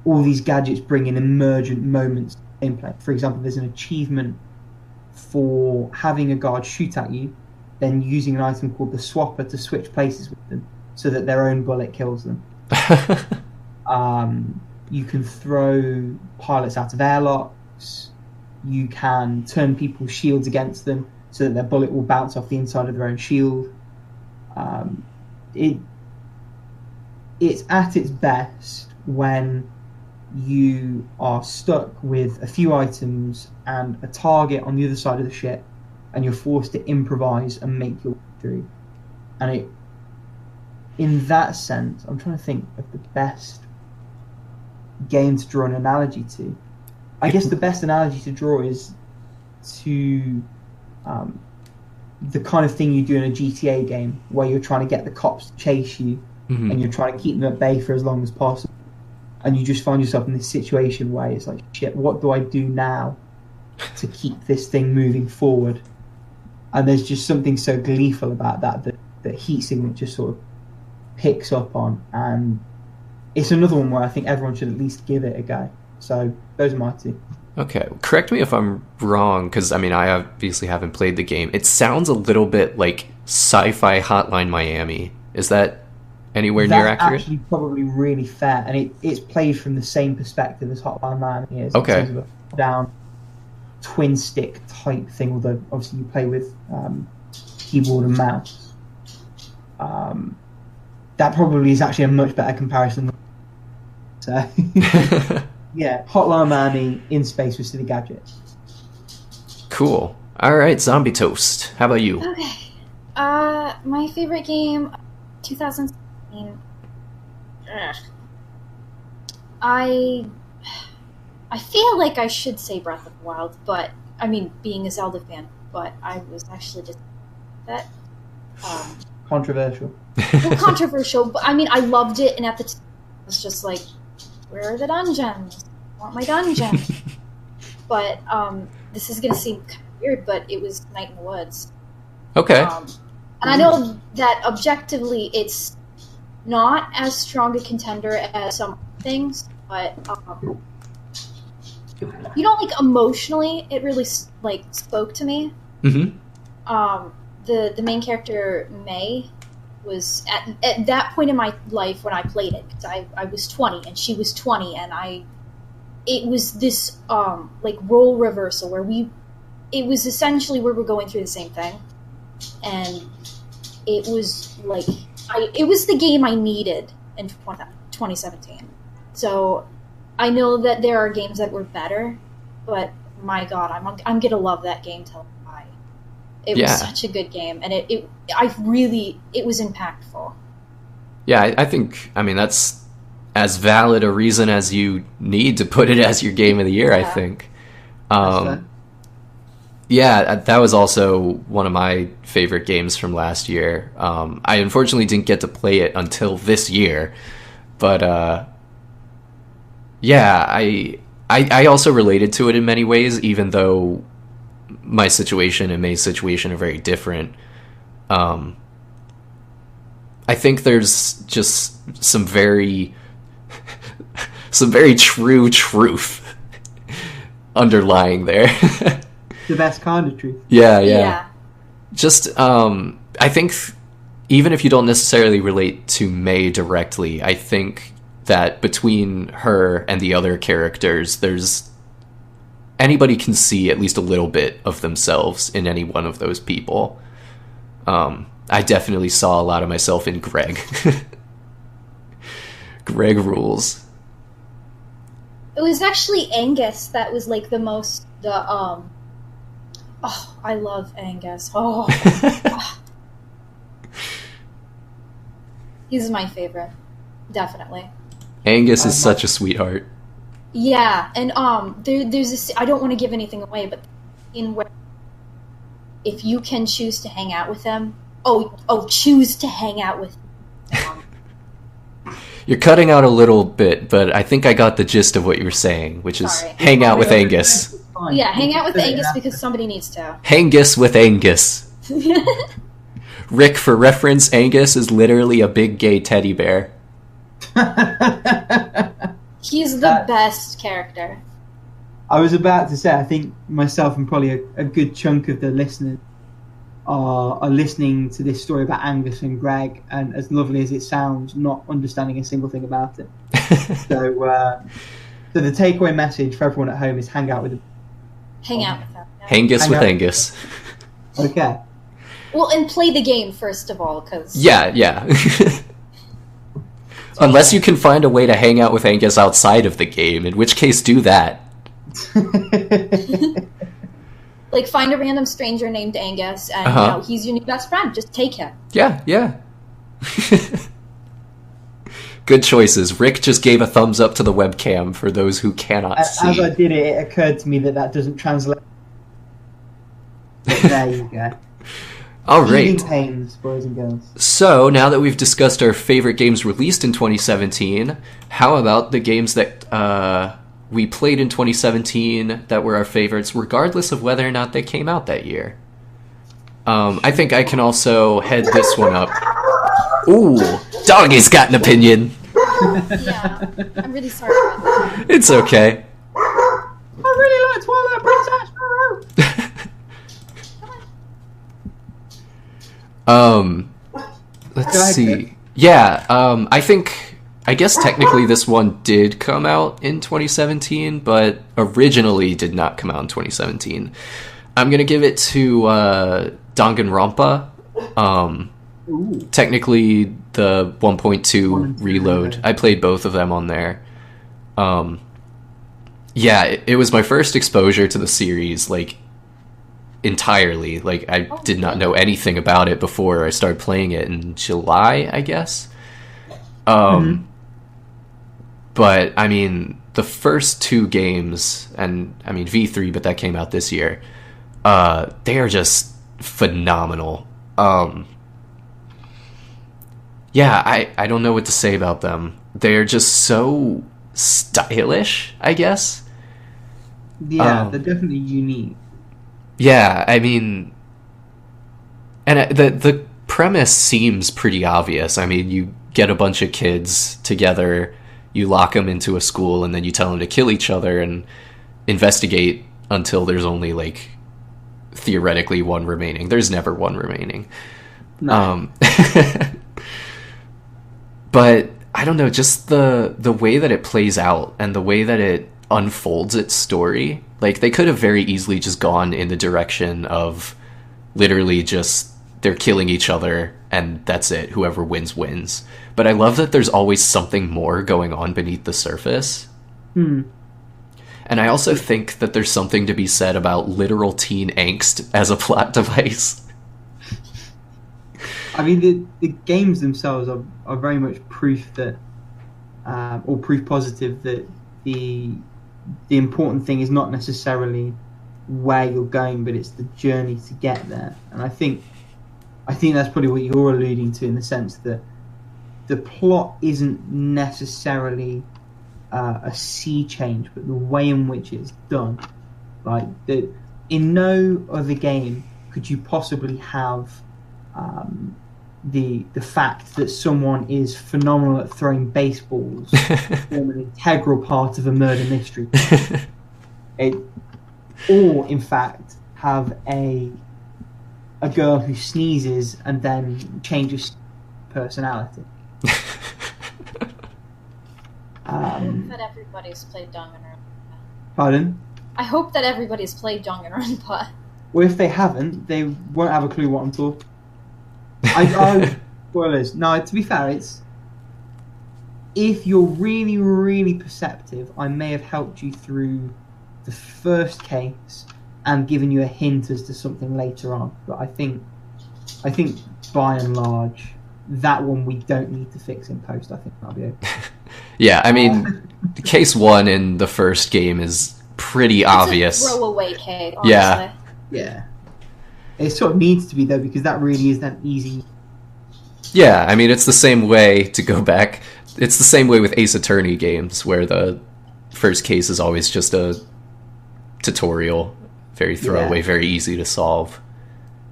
all these gadgets bring in emergent moments in play. For example, there's an achievement for having a guard shoot at you, then using an item called the Swapper to switch places with them so that their own bullet kills them. You can throw pilots out of airlocks. You can turn people's shields against them so that their bullet will bounce off the inside of their own shield. It's at its best when you are stuck with a few items and a target on the other side of the ship, and you're forced to improvise and make your way through. And in that sense, I'm trying to think of the best game to draw an analogy to. I guess the best analogy to draw is to the kind of thing you do in a GTA game where you're trying to get the cops to chase you, and you're trying to keep them at bay for as long as possible. And you just find yourself in this situation where it's like, shit, what do I do now to keep this thing moving forward? And there's just something so gleeful about that Heat Signature sort of picks up on. And it's another one where I think everyone should at least give it a go. So those are my two. Okay, correct me if I'm wrong, because I mean, I obviously haven't played the game. It sounds a little bit like sci-fi Hotline Miami. Is that anywhere near accurate? That's actually probably really fair, and it's played from the same perspective as Hotline Miami is. Okay. In terms of a down twin stick type thing, although obviously you play with keyboard and mouse. That probably is actually a much better comparison. So yeah, Hotline Miami in space with silly gadgets. Cool. All right, Zombie Toast. How about you? Okay. My favorite game, 2016. I feel like I should say Breath of the Wild, but I mean, being a Zelda fan, but I was actually just that. Controversial. Well, controversial, but I mean, I loved it, and at the time, I was just like, "Where are the dungeons? I want my dungeon." But this is gonna seem kind of weird, but it was Night in the Woods. Okay. And I know that objectively, it's not as strong a contender as some things, but you know, like emotionally, it really like spoke to me. Mm-hmm. The main character May was at that point in my life when I played it, because I was 20 and she was 20, and it was this like role reversal where it was essentially where we're going through the same thing, and it was like it was the game I needed in 2017. So I know that there are games that were better, but my God, I'm gonna love that game till I die. It was such a good game, and it was impactful. Yeah, I think, I mean, that's as valid a reason as you need to put it as your game of the year, I think. Yeah, that was also one of my favorite games from last year. I unfortunately didn't get to play it until this year, but yeah, I also related to it in many ways, even though my situation and May's situation are very different. I think there's just some very true truth underlying there. The best kind of truth. Yeah. Just, I think even if you don't necessarily relate to May directly, I think that between her and the other characters, anybody can see at least a little bit of themselves in any one of those people. I definitely saw a lot of myself in Greg. Greg rules. It was actually Angus that was like Oh, I love Angus. Oh. He's my favorite. Definitely. Angus is such a sweetheart. Yeah, and there's this. I don't want to give anything away, but in where if you can choose to hang out with him, choose to hang out with him. You're cutting out a little bit, but I think I got the gist of what you were saying, which is hang out with Angus. Yeah, hang out with Angus because somebody needs to. Hangus with Angus. Rick, for reference, Angus is literally a big gay teddy bear. He's the best character. I was about to say, I think myself and probably a good chunk of the listeners are listening to this story about Angus and Greg, and as lovely as it sounds, not understanding a single thing about it. So the takeaway message for everyone at home is hang out with them. Hang out with them. Yeah. Hangus with Angus. Okay. Well, and play the game first of all, because... Yeah. Unless you can find a way to hang out with Angus outside of the game, in which case do that. Like, find a random stranger named Angus, and he's your new best friend. Just take him. Yeah. Good choices. Rick just gave a thumbs up to the webcam for those who cannot see. As I did it, it occurred to me that doesn't translate. But there you go. All right. Pains, boys and girls. So, now that we've discussed our favorite games released in 2017, how about the games that we played in 2017 that were our favorites, regardless of whether or not they came out that year? I think I can also head this one up. Ooh, Doggy's got an opinion. Yeah, I'm really sorry about that. It's okay. I really like Twilight Princess. Let's see. Yeah, I guess technically this one did come out in 2017, but originally did not come out in 2017. I'm gonna give it to Danganronpa. Technically the 1.2 Reload. I played both of them on there. Yeah, it was my first exposure to the series. Like, entirely. Like, I did not know anything about it before I started playing it in July, I guess. But, I mean, the first 2 games, and, I mean, V3, but that came out this year, they are just phenomenal. Yeah, I don't know what to say about them. They're just so stylish, I guess. Yeah, they're definitely unique. Yeah, I mean, and the premise seems pretty obvious. I mean, you get a bunch of kids together, you lock them into a school, and then you tell them to kill each other and investigate until there's only, like, theoretically one remaining. There's never one remaining. No. But I don't know, just the way that it plays out and the way that it unfolds its story. Like, they could have very easily just gone in the direction of literally just they're killing each other and that's it. Whoever wins, wins. But I love that there's always something more going on beneath the surface. And I also think that there's something to be said about literal teen angst as a plot device. I mean, the games themselves are very much proof that, or proof positive that the important thing is not necessarily where you're going, but it's the journey to get there. And I think that's probably what you're alluding to, in the sense that the plot isn't necessarily a sea change, but the way in which it's done. Like, in no other game could you possibly have the fact that someone is phenomenal at throwing baseballs form an integral part of a murder mystery. Or, in fact, have a girl who sneezes and then changes personality. I hope that everybody's played Danganronpa. Pardon? I hope that everybody's played Danganronpa. Well, if they haven't, they won't have a clue what I'm talking. Spoilers. No, to be fair, if you're really, really perceptive, I may have helped you through the first case and given you a hint as to something later on. But I think by and large, that one we don't need to fix in post. I think that'll be okay. Yeah, I mean, case 1 in the first game is pretty obvious. It's a throwaway case, honestly. Yeah. It sort of needs to be, though, because that really is that easy. Yeah, I mean, it's the same way, to go back, it's the same way with Ace Attorney games, where the first case is always just a tutorial, very throwaway, very easy to solve.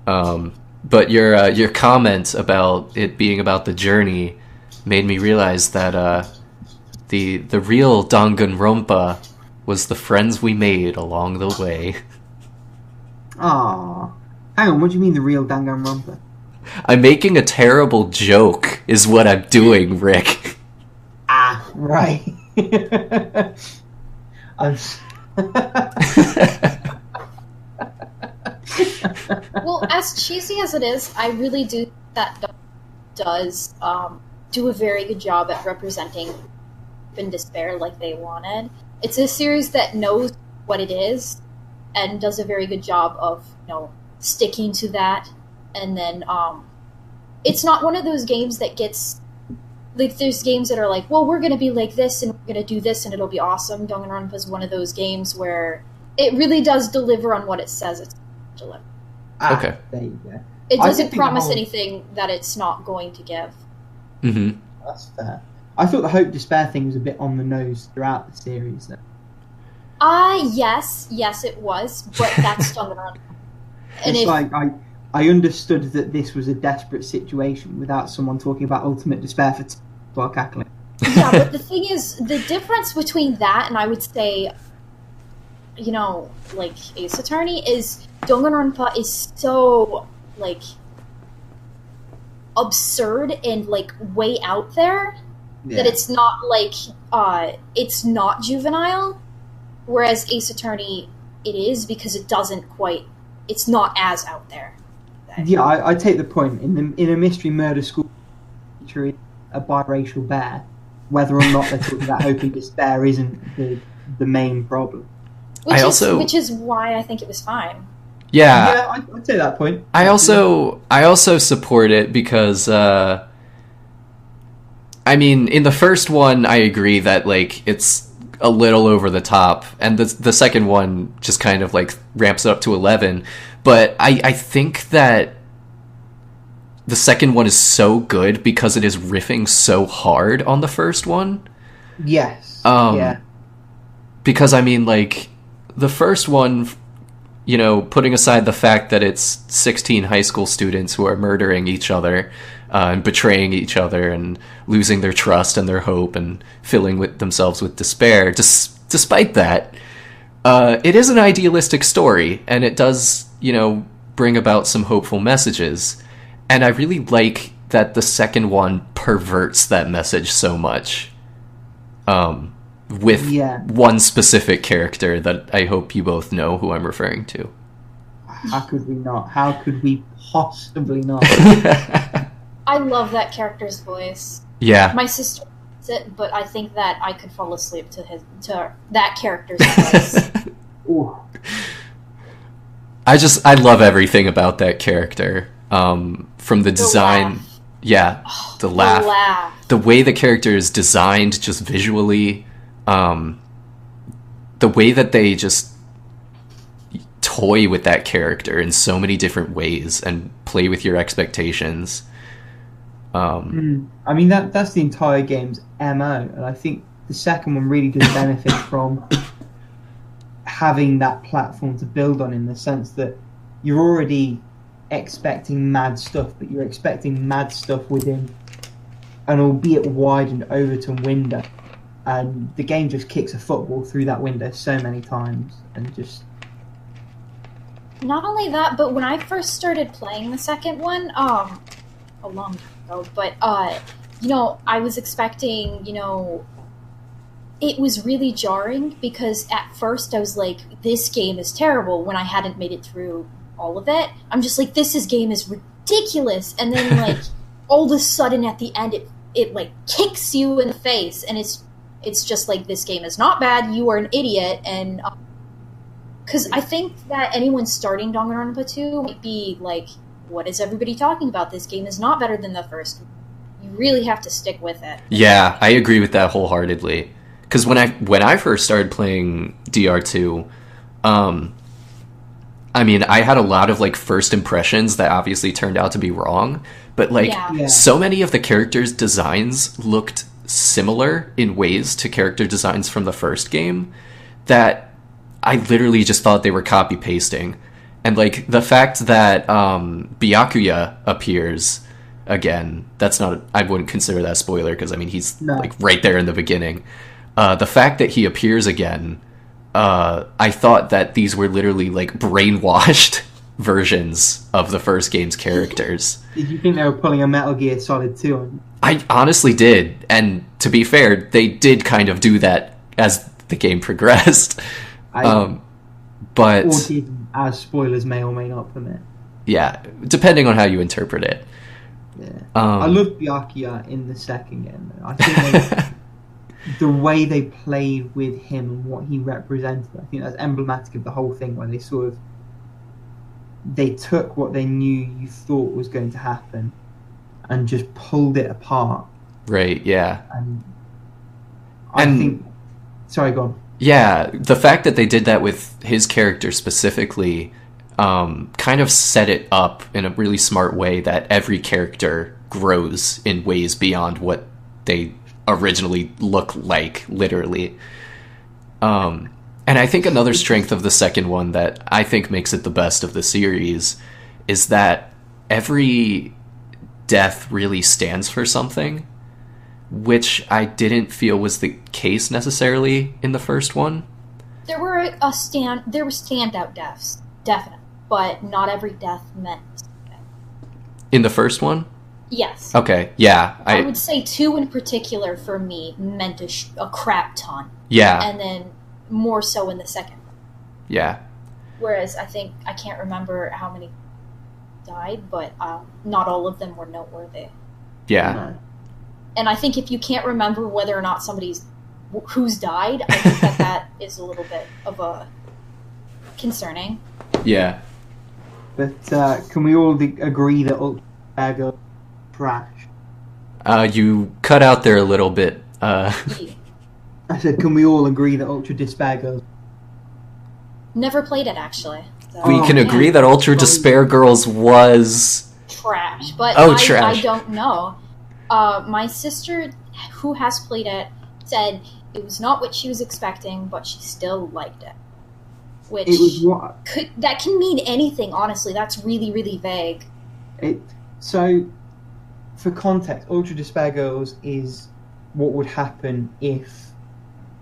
But your comment about it being about the journey made me realize that the real Danganronpa was the friends we made along the way. Ah, hang on, what do you mean the real Danganronpa? I'm making a terrible joke, is what I'm doing, Rick. Ah, right. Well, as cheesy as it is, I really do that does do a very good job at representing in despair like they wanted. It's a series that knows what it is and does a very good job of, sticking to that. And then it's not one of those games that gets, like, there's games that are like, well, we're going to be like this and we're going to do this and it'll be awesome. Danganronpa is one of those games where it really does deliver on what it says it's going to deliver. Okay. There you go. It doesn't promise anything that it's not going to give. Mm-hmm. That's fair. I thought the hope despair thing was a bit on the nose throughout the series, though. Yes, it was, but that's Danganronpa. It's like I understood that this was a desperate situation without someone talking about ultimate despair for while cackling. Yeah, but the thing is, the difference between that and I would say, like Ace Attorney is Danganronpa is so, like, absurd and, like, way out there that it's not, like, it's not juvenile, whereas Ace Attorney, it is, because it doesn't quite, it's not as out there. Yeah, I take the point. In a mystery murder school featuring a biracial bear, whether or not they're talking about hope and despair isn't the main problem. Which is why I think it was fine. Yeah, I'd say that point. I also support it because I mean, in the first one, I agree that like it's a little over the top, and the second one just kind of like ramps it up to 11. But I think that the second one is so good because it is riffing so hard on the first one. Yes. Yeah. Because I mean, like the first one, you know, putting aside the fact that it's 16 high school students who are murdering each other and betraying each other and losing their trust and their hope and filling themselves with despair, despite that, it is an idealistic story, and it does, you know, bring about some hopeful messages. And I really like that the second one perverts that message so much. With one specific character that I hope you both know who I'm referring to. How could we not? How could we possibly not? I love that character's voice. Yeah. My sister hates it, but I think that I could fall asleep to that character's voice. Ooh. I love everything about that character. From the design, the laugh, the way the character is designed, just visually, the way that they just toy with that character in so many different ways and play with your expectations. I mean, that's the entire game's MO, and I think the second one really does benefit from having that platform to build on, in the sense that you're already expecting mad stuff, but you're expecting mad stuff within an albeit widened Overton window, and the game just kicks a football through that window so many times, and just... Not only that, but when I first started playing the second one, a long time ago, but, you know, I was expecting, you know, it was really jarring, because at first I was like, this game is terrible, when I hadn't made it through all of it. I'm just like, this game is ridiculous, and then, like, all of a sudden at the end, it like, kicks you in the face, and it's just like, this game is not bad, you are an idiot, and... Because I think that anyone starting Danganronpa 2 might be like, what is everybody talking about? This game is not better than the first. You really have to stick with it. Yeah, I agree with that wholeheartedly. Because when I first started playing DR2, I mean, I had a lot of, like, first impressions that obviously turned out to be wrong. But, like, so many of the characters' designs looked similar in ways to character designs from the first game that... I literally just thought they were copy-pasting. And, like, the fact that Byakuya appears again, that's not... I wouldn't consider that a spoiler, because, I mean, he's, like, right there in the beginning. The fact that he appears again, I thought that these were literally, like, brainwashed versions of the first game's characters. Did you think they were pulling a Metal Gear Solid 2 on? I honestly did. And, to be fair, they did kind of do that as the game progressed. But... Or did, as spoilers may or may not permit. Yeah, depending on how you interpret it. Yeah. I love Byakuya in the second game, though. I think the way they played with him and what he represented, I think that's emblematic of the whole thing, where they sort of... They took what they knew you thought was going to happen and just pulled it apart. Right, yeah. And I think... Sorry, go on. Yeah, the fact that they did that with his character specifically kind of set it up in a really smart way that every character grows in ways beyond what they originally look like, literally. And I think another strength of the second one that I think makes it the best of the series is that every death really stands for something, which I didn't feel was the case necessarily in the first one. There were standout deaths, definitely, but not every death meant something. In the first one? Yes. Okay, yeah. I would say 2 in particular for me meant a crap ton. Yeah. And then more so in the second one. Yeah. Whereas I can't remember how many died, but not all of them were noteworthy. Yeah. And I think if you can't remember whether or not who's died, I think that is a little bit of a concerning. Yeah. But can we all agree that Ultra Despair Girls trash? You cut out there a little bit. I said, can we all agree that Ultra Despair Girls? Never played it, actually. So. We can agree that Ultra Despair Girls was... trash, but trash. I don't know. My sister, who has played it, said it was not what she was expecting, but she still liked it. Which it was what? That can mean anything, honestly. That's really, really vague. So, for context, Ultra Despair Girls is what would happen if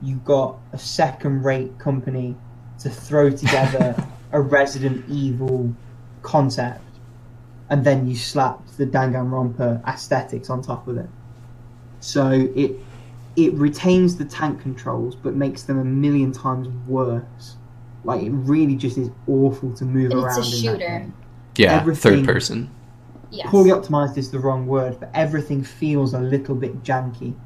you got a second-rate company to throw together a Resident Evil concept, and then you slapped the Danganronpa aesthetics on top of it. So it retains the tank controls, but makes them a million times worse. Like, it really just is awful to move around. It's a shooter. In that game. Yeah, third person. Yes. Poorly optimized is the wrong word, but everything feels a little bit janky.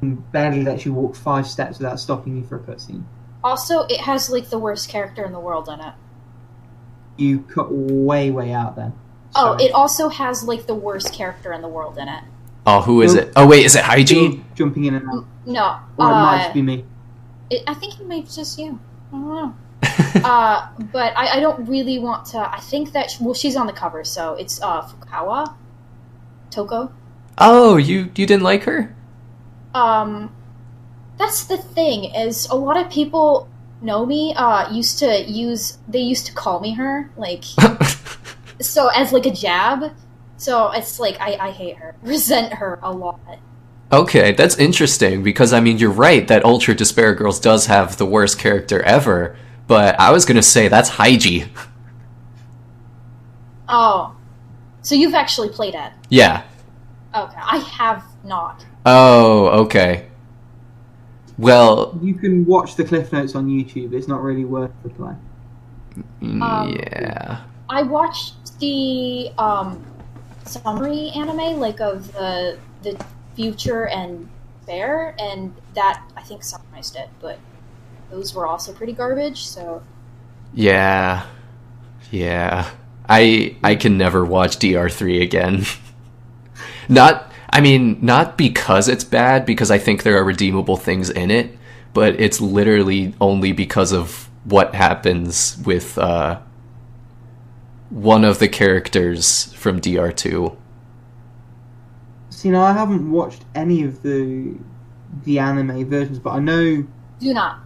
And barely lets you walk 5 steps without stopping you for a cutscene. Also, it has, like, the worst character in the world in it. You cut way out there. Oh, it also has, like, the worst character in the world in it. Oh, who is it? Oh, wait, is it Hygie? Jumping in and out. No. Or it might just be me. I think it might be just you. I don't know. But I don't really want to... I think that... she's on the cover, so it's Fukawa Toko. Oh, you didn't like her? That's the thing, is a lot of people know me, they used to call me her, like... so, as, like, a jab. So, it's like, I hate her. Resent her a lot. Okay, that's interesting, because, I mean, you're right that Ultra Despair Girls does have the worst character ever, but I was gonna say that's Hygie. Oh. So you've actually played it? Yeah. Okay, I have not. Oh, okay. Well... You can watch the Cliff Notes on YouTube, it's not really worth the play. Yeah. I watched the, summary anime, like, of the Future and Bear, and that, I think, summarized it, but those were also pretty garbage, so... Yeah. I can never watch DR3 again. Not because it's bad, because I think there are redeemable things in it, but it's literally only because of what happens with, one of the characters from DR2. See, now I haven't watched any of the anime versions, but I know... Do not.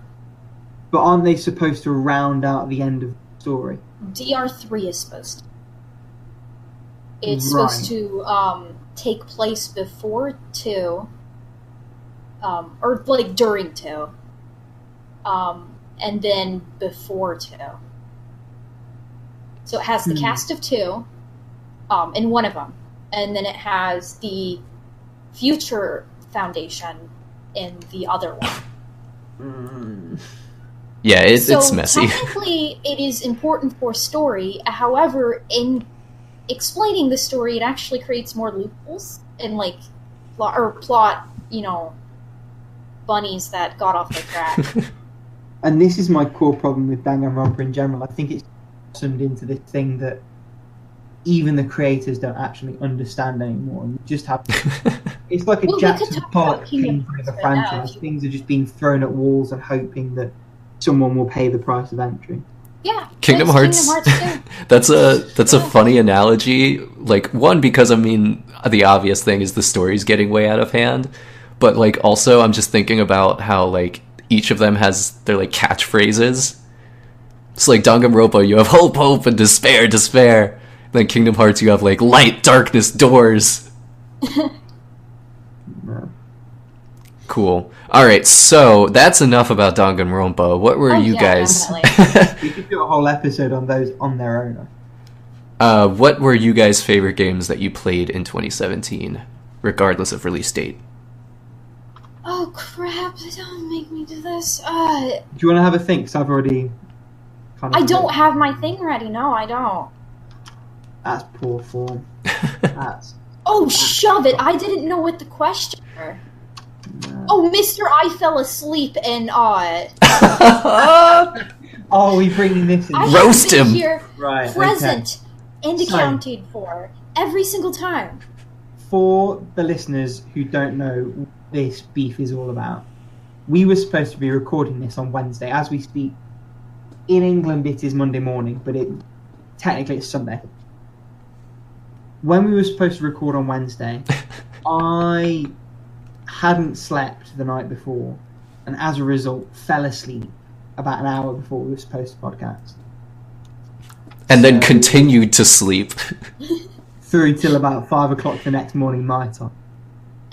But aren't they supposed to round out the end of the story? DR3 is supposed to. It's Right. supposed to take place before 2, or like during 2, and then before 2. So it has the cast of 2 in one of them, and then it has the Future Foundation in the other one. Yeah, it's messy. Technically, it is important for story. However, in explaining the story, it actually creates more loopholes and like plot, bunnies that got off the track. And this is my core problem with Danganronpa in general. I think it's blossomed into this thing that even the creators don't actually understand anymore. And you just have it's like a Jackson Pollock thing for the franchise. Things are just being thrown at walls and hoping that someone will pay the price of entry. Yeah, Kingdom Hearts that's a funny analogy. Like, one, because I mean the obvious thing is the story's getting way out of hand, but like also I'm just thinking about how like each of them has their like catchphrases. It's like Danganronpa, you have hope, and despair. Then Kingdom Hearts, you have like light, darkness, doors. Cool. Alright, so that's enough about Danganronpa. What were you guys... We could do a whole episode on those on their own. What were you guys' favorite games that you played in 2017, regardless of release date? Oh crap, don't make me do this. Do you want to have a think? Because I've already... I don't have my thing ready, no, I don't. That's poor form. Shove it, I didn't know what the question were. No. Oh, Mr. I fell asleep and, Oh, we bringing this in. I Roast have been him. here, Right, present, and So- accounted for every single time. For the listeners who don't know what this beef is all about, we were supposed to be recording this on Wednesday. As we speak, in England it is Monday morning, but technically it's Sunday. When we were supposed to record on Wednesday, I hadn't slept the night before, and as a result fell asleep about an hour before we were supposed to podcast. And then continued to sleep. Through till about 5 o'clock the next morning, my time.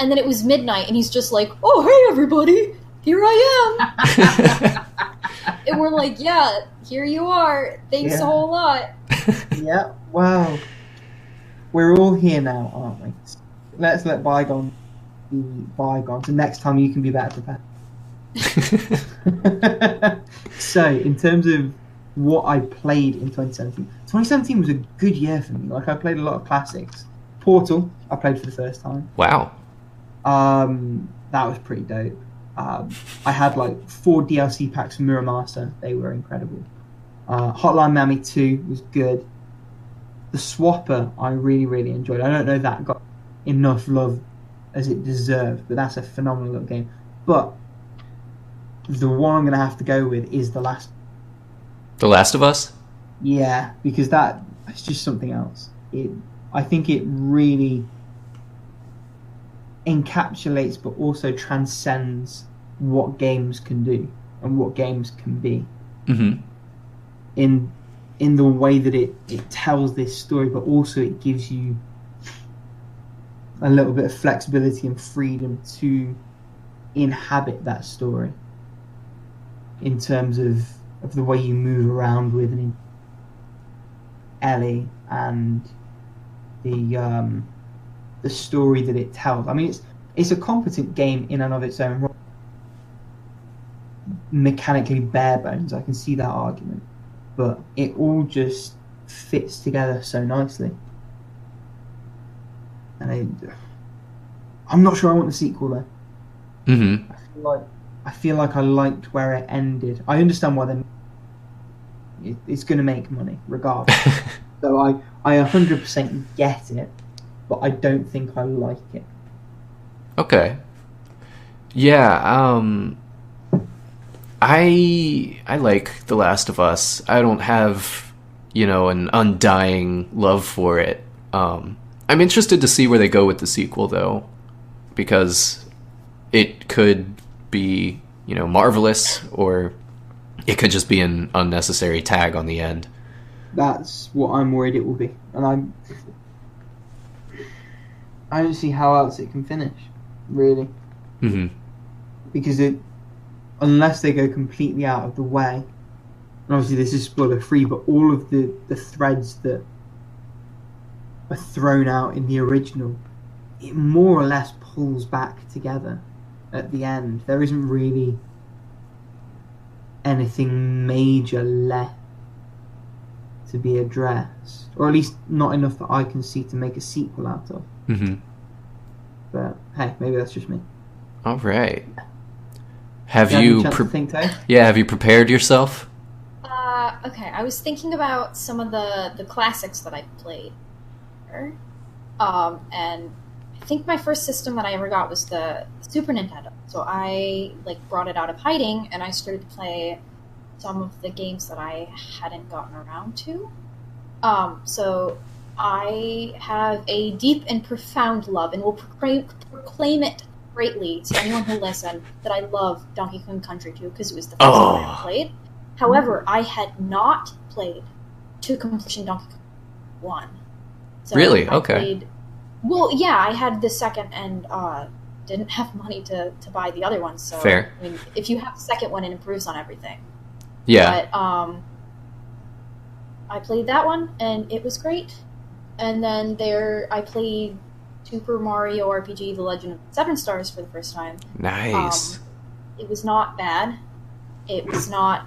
And then it was midnight, and he's just like, "Oh, hey, everybody, here I am." And we're like, "Yeah, here you are. Thanks a whole lot." Yeah, well, we're all here now, aren't we? Let's let bygones be bygones, and next time you can be better prepared. So, in terms of what I played in 2017, 2017 was a good year for me. Like, I played a lot of classics. Portal, I played for the first time. Wow. That was pretty dope. I had like 4 DLC packs from Muramasa. They were incredible. Hotline Miami 2 was good. The Swapper I really, really enjoyed. I don't know if that got enough love as it deserved, but that's a phenomenal little game. But the one I'm going to have to go with is The Last. The Last of Us? Yeah, because that's just something else. I think it really encapsulates but also transcends what games can do and what games can be. Mm-hmm. In the way that it tells this story, but also it gives you a little bit of flexibility and freedom to inhabit that story in terms of the way you move around with Ellie and the story that it tells. I mean, it's a competent game in and of its own right. Mechanically bare bones, I can see that argument, but it all just fits together so nicely. And I'm not sure I want the sequel though. Mm-hmm. I feel like I liked where it ended. I understand why it's going to make money regardless. So I 100% get it, but I don't think I like it. Okay. Yeah, I like The Last of Us. I don't have, an undying love for it. I'm interested to see where they go with the sequel, though, because it could be, marvelous, or it could just be an unnecessary tag on the end. That's what I'm worried it will be, and I don't see how else it can finish, really. Mm-hmm. Because unless they go completely out of the way, and obviously this is spoiler free, but all of the threads that are thrown out in the original, it more or less pulls back together at the end. There isn't really anything major left to be addressed, or at least not enough that I can see to make a sequel out of. Mm-hmm. But hey, maybe that's just me. All right. Have You you? had a chance to think, Tay? Yeah. Have you prepared yourself? Okay, I was thinking about some of the classics that I played. And I think my first system that I ever got was the Super Nintendo. So I brought it out of hiding, and I started to play some of the games that I hadn't gotten around to. So I have a deep and profound love, and will proclaim it greatly to anyone who listens, that I love Donkey Kong Country 2, because it was the first one I ever played. However, I had not played to completion Donkey Kong 1. So Really? I Okay. played, well, yeah, I had the second and didn't have money to buy the other one. So Fair. I mean, if you have the second one, it improves on everything. Yeah. But I played that one, and it was great. And then I played Super Mario RPG: The Legend of the Seven Stars for the first time. Nice. It was not bad. It was not.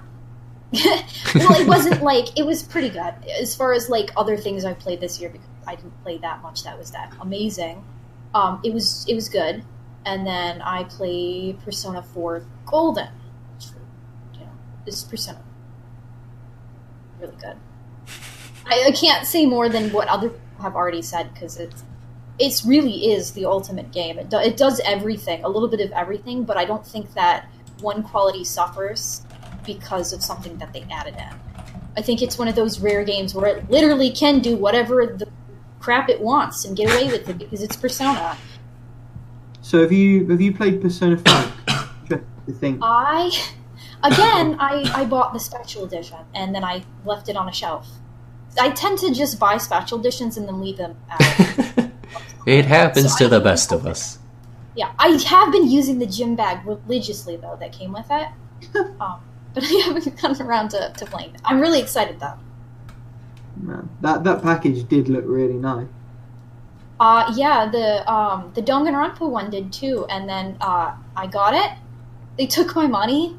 Well, it wasn't it was pretty good as far as other things I've played this year, because I didn't play that much that was that amazing. It was good. And then I played Persona 4 Golden. This is Persona. really good. I can't say more than what other people have already said, because it really is the ultimate game. It does everything, a little bit of everything, but I don't think that one quality suffers because of something that they added in. I think it's one of those rare games where it literally can do whatever the crap it wants and get away with it because it's Persona. So have you played Persona 5? The thing. I bought the special edition and then I left it on a shelf. I tend to just buy special editions and then leave them out. It happens to the best of us. Yeah, I have been using the gym bag religiously, though, that came with it. But I haven't gotten around to playing it. I'm really excited, though. Man, that package did look really nice. Yeah, the Danganronpa one did, too. And then I got it. They took my money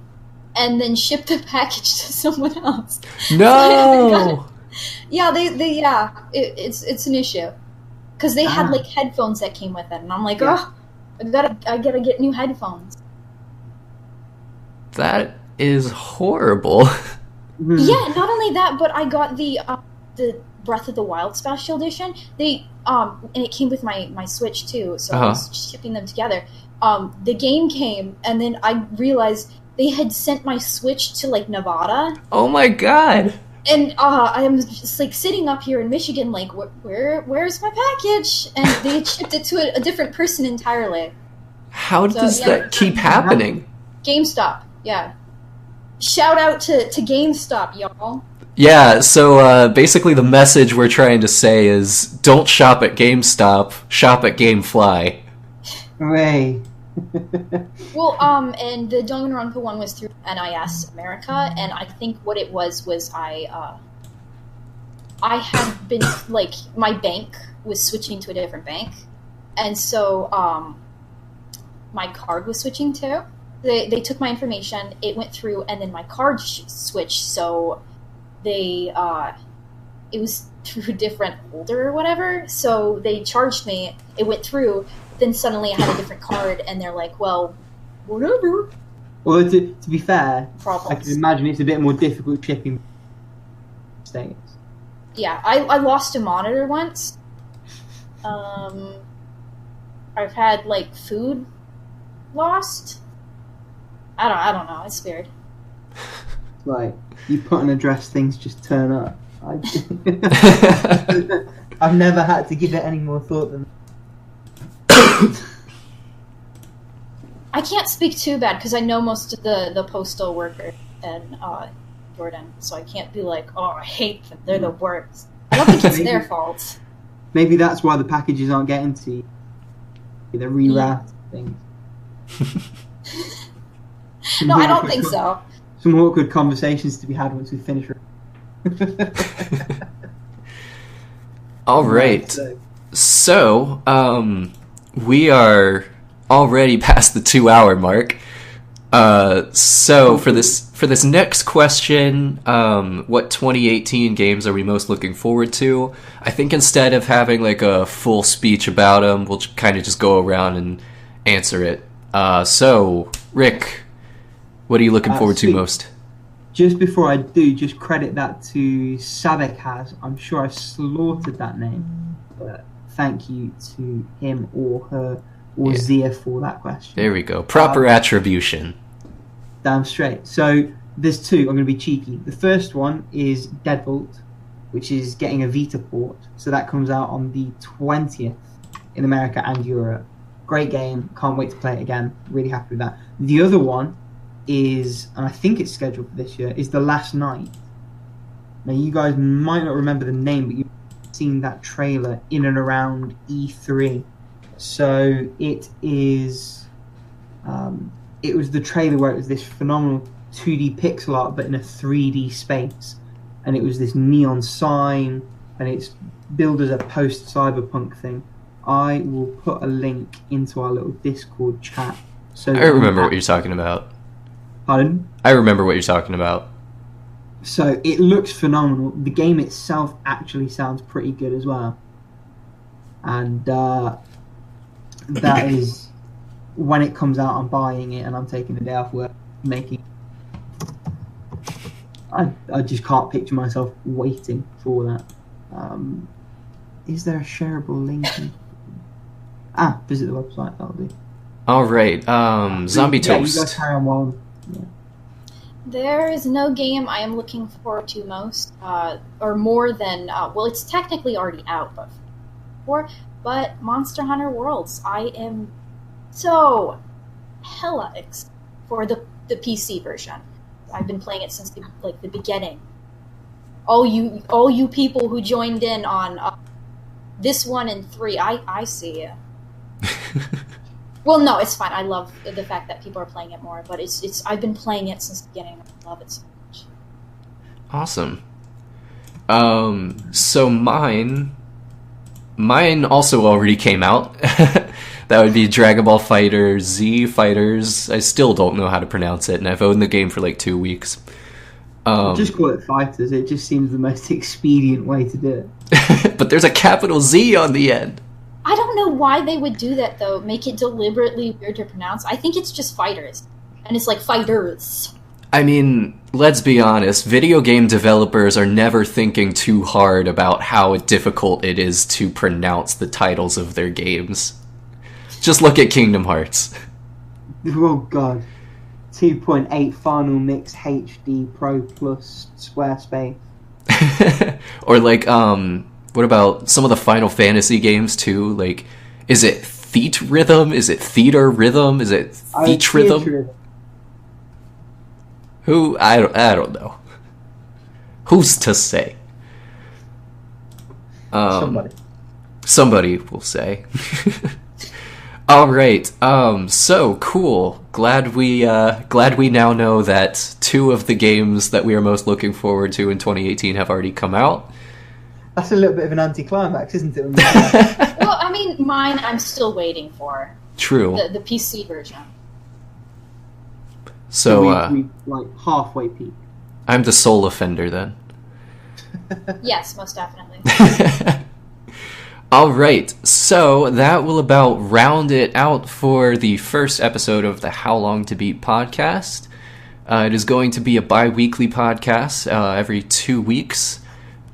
and then shipped the package to someone else. No! Yeah, it's an issue. Because they had, like, headphones that came with it. And I'm like, I gotta get new headphones. That is horrible. Yeah, not only that, but I got the Breath of the Wild special edition. And it came with my Switch too, so I was shipping them together. The game came, and then I realized they had sent my Switch to, like, Nevada. Oh my god! And I'm just, like, sitting up here in Michigan, like, where's my package? And they had shipped it to a different person entirely. How does that keep happening? GameStop, yeah. Shout out to GameStop, y'all. Yeah, so basically the message we're trying to say is, don't shop at GameStop, shop at GameFly. Hooray. Well, and the Danganronpa one was through NIS America, and I think what it was I had been, like, my bank was switching to a different bank, and so, my card was switching too. They took my information, it went through, and then my card switched, so it was through a different holder or whatever, so they charged me, it went through, then suddenly I had a different card, and they're like, well, whatever. Although, to be fair, Problems. I can imagine it's a bit more difficult shipping states. Yeah, I lost a monitor once. I've had, like, food lost. I don't know, it's weird. Like, you put an address, things just turn up. I've never had to give it any more thought than I can't speak too bad because I know most of the postal workers in Jordan, so I can't be like, oh, I hate them, they're the worst. I don't think it's their fault. Maybe that's why the packages aren't getting to you. They're rerouting things. No, I don't think so. Some awkward conversations to be had once we finish. All right. So, we are already past the 2-hour mark. So for this next question, what 2018 games are we most looking forward to? I think instead of having like a full speech about them, we'll kind of just go around and answer it. So, Rick, what are you looking forward to most? Just before I do, just credit that to Sabekaz. I'm sure I slaughtered that name, but thank you to him or her or Zia for that question. There we go. Proper attribution. Damn straight. So there's two. I'm going to be cheeky. The first one is Deadbolt, which is getting a Vita port. So that comes out on the 20th in America and Europe. Great game. Can't wait to play it again. Really happy with that. The other one is, and I think it's scheduled for this year, is The Last Night. Now, you guys might not remember the name, but you've seen that trailer in and around E3. So it is... it was the trailer where it was this phenomenal 2D pixel art, but in a 3D space. And it was this neon sign, and it's billed as a post-cyberpunk thing. I will put a link into our little Discord chat. So I remember what you're talking about. Pardon? I remember what you're talking about. So it looks phenomenal. The game itself actually sounds pretty good as well. And that is... when it comes out, I'm buying it and I'm taking the day off work making. I just can't picture myself waiting for that. Is there a shareable link? Visit the website. That'll do. All right, Zombie Yeah, you Toast. guys carry on while There is no game I am looking forward to most, or more than, well, it's technically already out, but Monster Hunter Worlds. I am so hella excited for the PC version. I've been playing it since the beginning. All you people who joined in on this 1 and 3, I see you. Well, no, it's fine. I love the fact that people are playing it more, but it's I've been playing it since the beginning. I love it so much. Awesome. So mine also already came out. That would be Dragon Ball Fighter Z Fighters. I still don't know how to pronounce it, and I've owned the game for like 2 weeks. just call it Fighters. It just seems the most expedient way to do it. But there's a capital Z on the end. I don't know why they would do that, though. Make it deliberately weird to pronounce. I think it's just fighters. And it's like fighters. I mean, let's be honest. Video game developers are never thinking too hard about how difficult it is to pronounce the titles of their games. Just look at Kingdom Hearts. Oh god. 2.8 Final Mix HD Pro Plus Squarespace. Or like, what about some of the Final Fantasy games too? Like, is it Theat Rhythm? Is it Theater Rhythm? Is it Theat Rhythm? Who? I don't know. Who's to say? Somebody will say. All right. So cool. Glad we now know that 2 of the games that we are most looking forward to in 2018 have already come out. That's a little bit of an anticlimax, isn't it? Well, I mean, mine I'm still waiting for. True. The PC version. So we like halfway peak. I'm the sole offender then. Yes, most definitely. All right, so that will about round it out for the first episode of the How Long to Beat podcast. It is going to be a bi-weekly podcast every 2 weeks.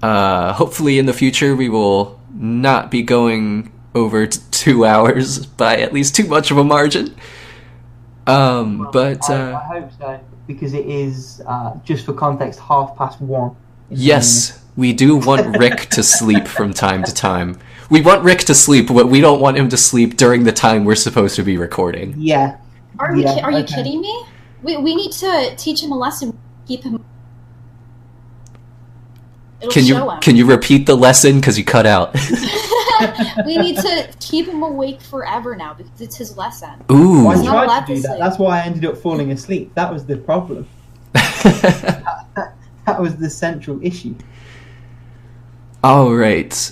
Hopefully in the future we will not be going over 2 hours by at least too much of a margin. But I hope so, because it is, just for context, 1:30. Yes, we do want Rick to sleep from time to time. We want Rick to sleep, but we don't want him to sleep during the time we're supposed to be recording. Yeah. Are you kidding me? We need to teach him a lesson. Keep him. Can you repeat the lesson, because you cut out? We need to keep him awake forever now, because it's his lesson. Ooh. I tried to do that. That's why I ended up falling asleep. That was the problem. That was the central issue. All right.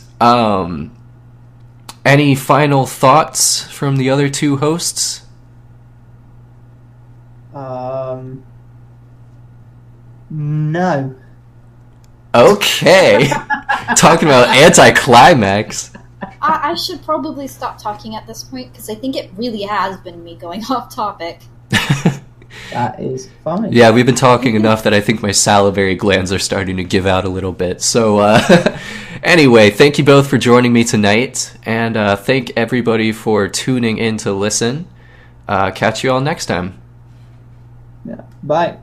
Any final thoughts from the other 2 hosts? No. Okay. Talking about anticlimax. I should probably stop talking at this point, because I think it really has been me going off topic. That is fine. Yeah, we've been talking enough that I think my salivary glands are starting to give out a little bit. So, anyway, thank you both for joining me tonight, and thank everybody for tuning in to listen. Catch you all next time. Yeah. Bye.